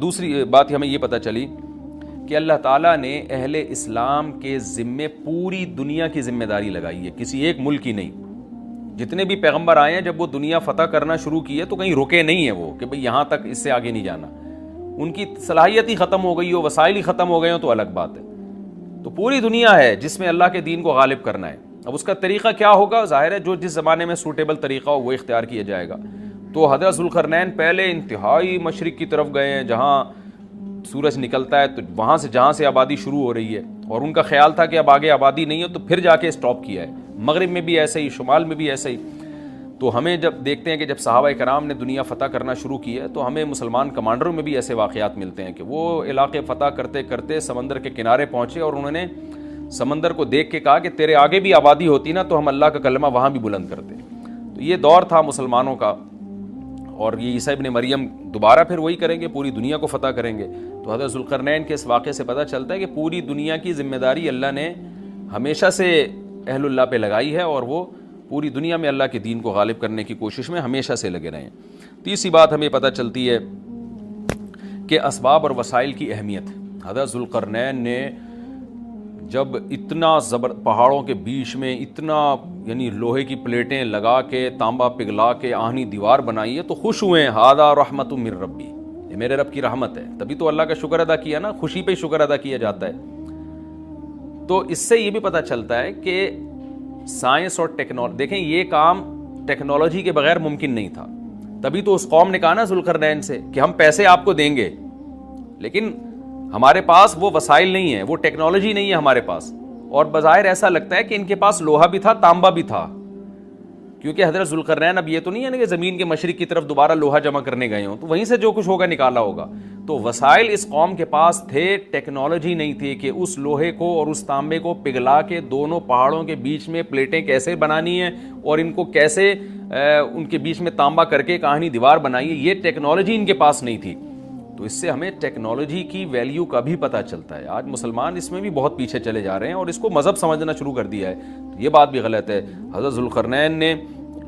دوسری بات ہمیں یہ پتہ چلی کہ اللہ تعالیٰ نے اہل اسلام کے ذمے پوری دنیا کی ذمہ داری لگائی ہے، کسی ایک ملک کی نہیں۔ جتنے بھی پیغمبر آئے ہیں جب وہ دنیا فتح کرنا شروع کی ہے تو کہیں رکے نہیں ہیں وہ کہ بھئی یہاں تک، اس سے آگے نہیں جانا۔ ان کی صلاحیت ہی ختم ہو گئی ہو، وسائل ہی ختم ہو گئے ہوں تو الگ بات ہے۔ تو پوری دنیا ہے جس میں اللہ کے دین کو غالب کرنا ہے۔ اب اس کا طریقہ کیا ہوگا؟ ظاہر ہے جو جس زمانے میں سوٹیبل طریقہ ہو وہ اختیار کیا جائے گا۔ تو حضرت ذوالقرنین پہلے انتہائی مشرق کی طرف گئے ہیں جہاں سورج نکلتا ہے، تو وہاں سے جہاں سے آبادی شروع ہو رہی ہے، اور ان کا خیال تھا کہ اب آگے آبادی نہیں ہے تو پھر جا کے اسٹاپ کیا ہے۔ مغرب میں بھی ایسے ہی، شمال میں بھی ایسے ہی۔ تو ہمیں جب دیکھتے ہیں کہ جب صحابہ کرام نے دنیا فتح کرنا شروع کی ہے تو ہمیں مسلمان کمانڈروں میں بھی ایسے واقعات ملتے ہیں کہ وہ علاقے فتح کرتے کرتے سمندر کے کنارے پہنچے اور انہوں نے سمندر کو دیکھ کے کہا کہ تیرے آگے بھی آبادی ہوتی نا تو ہم اللہ کا کلمہ وہاں بھی بلند کرتے۔ تو یہ دور تھا مسلمانوں کا، اور یہ عیسیٰ ابن مریم دوبارہ پھر وہی کریں گے، پوری دنیا کو فتح کریں گے۔ تو حضرت ذوالقرنین کے اس واقعے سے پتہ چلتا ہے کہ پوری دنیا کی ذمہ داری اللہ نے ہمیشہ سے اہل اللہ پہ لگائی ہے، اور وہ پوری دنیا میں اللہ کے دین کو غالب کرنے کی کوشش میں ہمیشہ سے لگے رہے ہیں۔ تیسری بات ہمیں پتہ چلتی ہے کہ اسباب اور وسائل کی اہمیت۔ حضرت ذوالقرنین نے جب اتنا پہاڑوں کے بیچ میں اتنا یعنی لوہے کی پلیٹیں لگا کے تانبا پگھلا کے آہنی دیوار بنائی ہے تو خوش ہوئے ہیں، ھذا رحمت من ربی، یہ میرے رب کی رحمت ہے۔ تبھی تو اللہ کا شکر ادا کیا نا، خوشی پہ شکر ادا کیا جاتا ہے۔ تو اس سے یہ بھی پتہ چلتا ہے کہ سائنس اور ٹیکنالوجی، دیکھیں یہ کام ٹیکنالوجی کے بغیر ممکن نہیں تھا۔ تبھی تو اس قوم نے کہا نا ذوالقرنین سے کہ ہم پیسے آپ کو دیں گے، لیکن ہمارے پاس وہ وسائل نہیں ہیں، وہ ٹیکنالوجی نہیں ہے ہمارے پاس۔ اور بظاہر ایسا لگتا ہے کہ ان کے پاس لوہا بھی تھا، تانبا بھی تھا، کیونکہ حضرت ذوالقرنین اب یہ تو نہیں ہے نا کہ زمین کے مشرق کی طرف دوبارہ لوہا جمع کرنے گئے ہوں، تو وہیں سے جو کچھ ہوگا نکالا ہوگا۔ تو وسائل اس قوم کے پاس تھے، ٹیکنالوجی نہیں تھی کہ اس لوہے کو اور اس تانبے کو پگھلا کے دونوں پہاڑوں کے بیچ میں پلیٹیں کیسے بنانی ہیں اور ان کو کیسے ان کے بیچ میں تانبا کر کے کہانی دیوار بنائی ہے، یہ ٹیکنالوجی ان کے پاس نہیں تھی۔ تو اس سے ہمیں ٹیکنالوجی کی ویلیو کا بھی پتہ چلتا ہے۔ آج مسلمان اس میں بھی بہت پیچھے چلے جا رہے ہیں اور اس کو مذہب سمجھنا شروع کر دیا ہے، تو یہ بات بھی غلط ہے۔ حضرت ذوالقرنین نے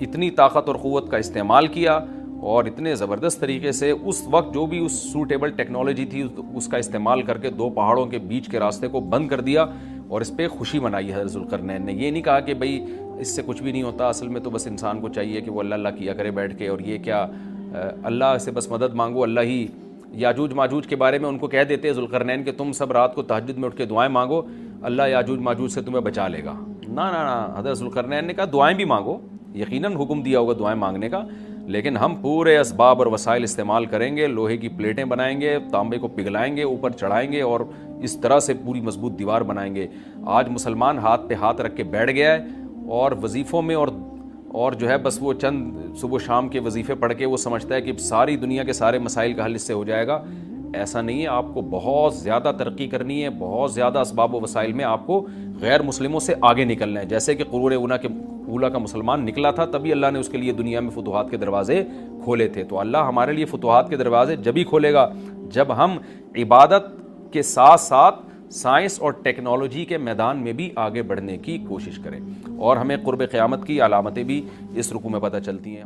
اتنی طاقت اور قوت کا استعمال کیا اور اتنے زبردست طریقے سے اس وقت جو بھی اس سوٹیبل ٹیکنالوجی تھی اس کا استعمال کر کے دو پہاڑوں کے بیچ کے راستے کو بند کر دیا، اور اس پہ خوشی منائی حضرت ذوالقرنین نے۔ یہ نہیں کہا کہ بھئی اس سے کچھ بھی نہیں ہوتا، اصل میں تو بس انسان کو چاہیے کہ وہ اللہ اللہ کیا کرے بیٹھ کے، اور یہ کیا اللہ سے بس مدد مانگو، اللہ ہی۔ یاجوج ماجوج کے بارے میں ان کو کہہ دیتے ذوالقرنین کہ تم سب رات کو تہجد میں اٹھ کے دعائیں مانگو، اللہ یاجوج ماجوج سے تمہیں بچا لے گا۔ نہ نہ نہ، حضرت ذوالقرنین نے کہا دعائیں بھی مانگو، یقیناً حکم دیا ہوگا دعائیں مانگنے کا، لیکن ہم پورے اسباب اور وسائل استعمال کریں گے، لوہے کی پلیٹیں بنائیں گے، تانبے کو پگھلائیں گے، اوپر چڑھائیں گے اور اس طرح سے پوری مضبوط دیوار بنائیں گے۔ آج مسلمان ہاتھ پہ ہاتھ رکھ کے بیٹھ گیا ہے اور وظیفوں میں اور جو ہے بس وہ چند صبح شام کے وظیفے پڑھ کے وہ سمجھتا ہے کہ ساری دنیا کے سارے مسائل کا حل اس سے ہو جائے گا۔ ایسا نہیں ہے، آپ کو بہت زیادہ ترقی کرنی ہے، بہت زیادہ اسباب و وسائل میں آپ کو غیر مسلموں سے آگے نکلنا ہے۔ جیسے کہ قرون اولیٰ کا مسلمان نکلا تھا، تبھی اللہ نے اس کے لیے دنیا میں فتوحات کے دروازے کھولے تھے۔ تو اللہ ہمارے لیے فتوحات کے دروازے جب ہی کھولے گا جب ہم عبادت کے ساتھ ساتھ سائنس اور ٹیکنالوجی کے میدان میں بھی آگے بڑھنے کی کوشش کریں، اور ہمیں قرب قیامت کی علامتیں بھی اس رکوع میں پتہ چلتی ہیں۔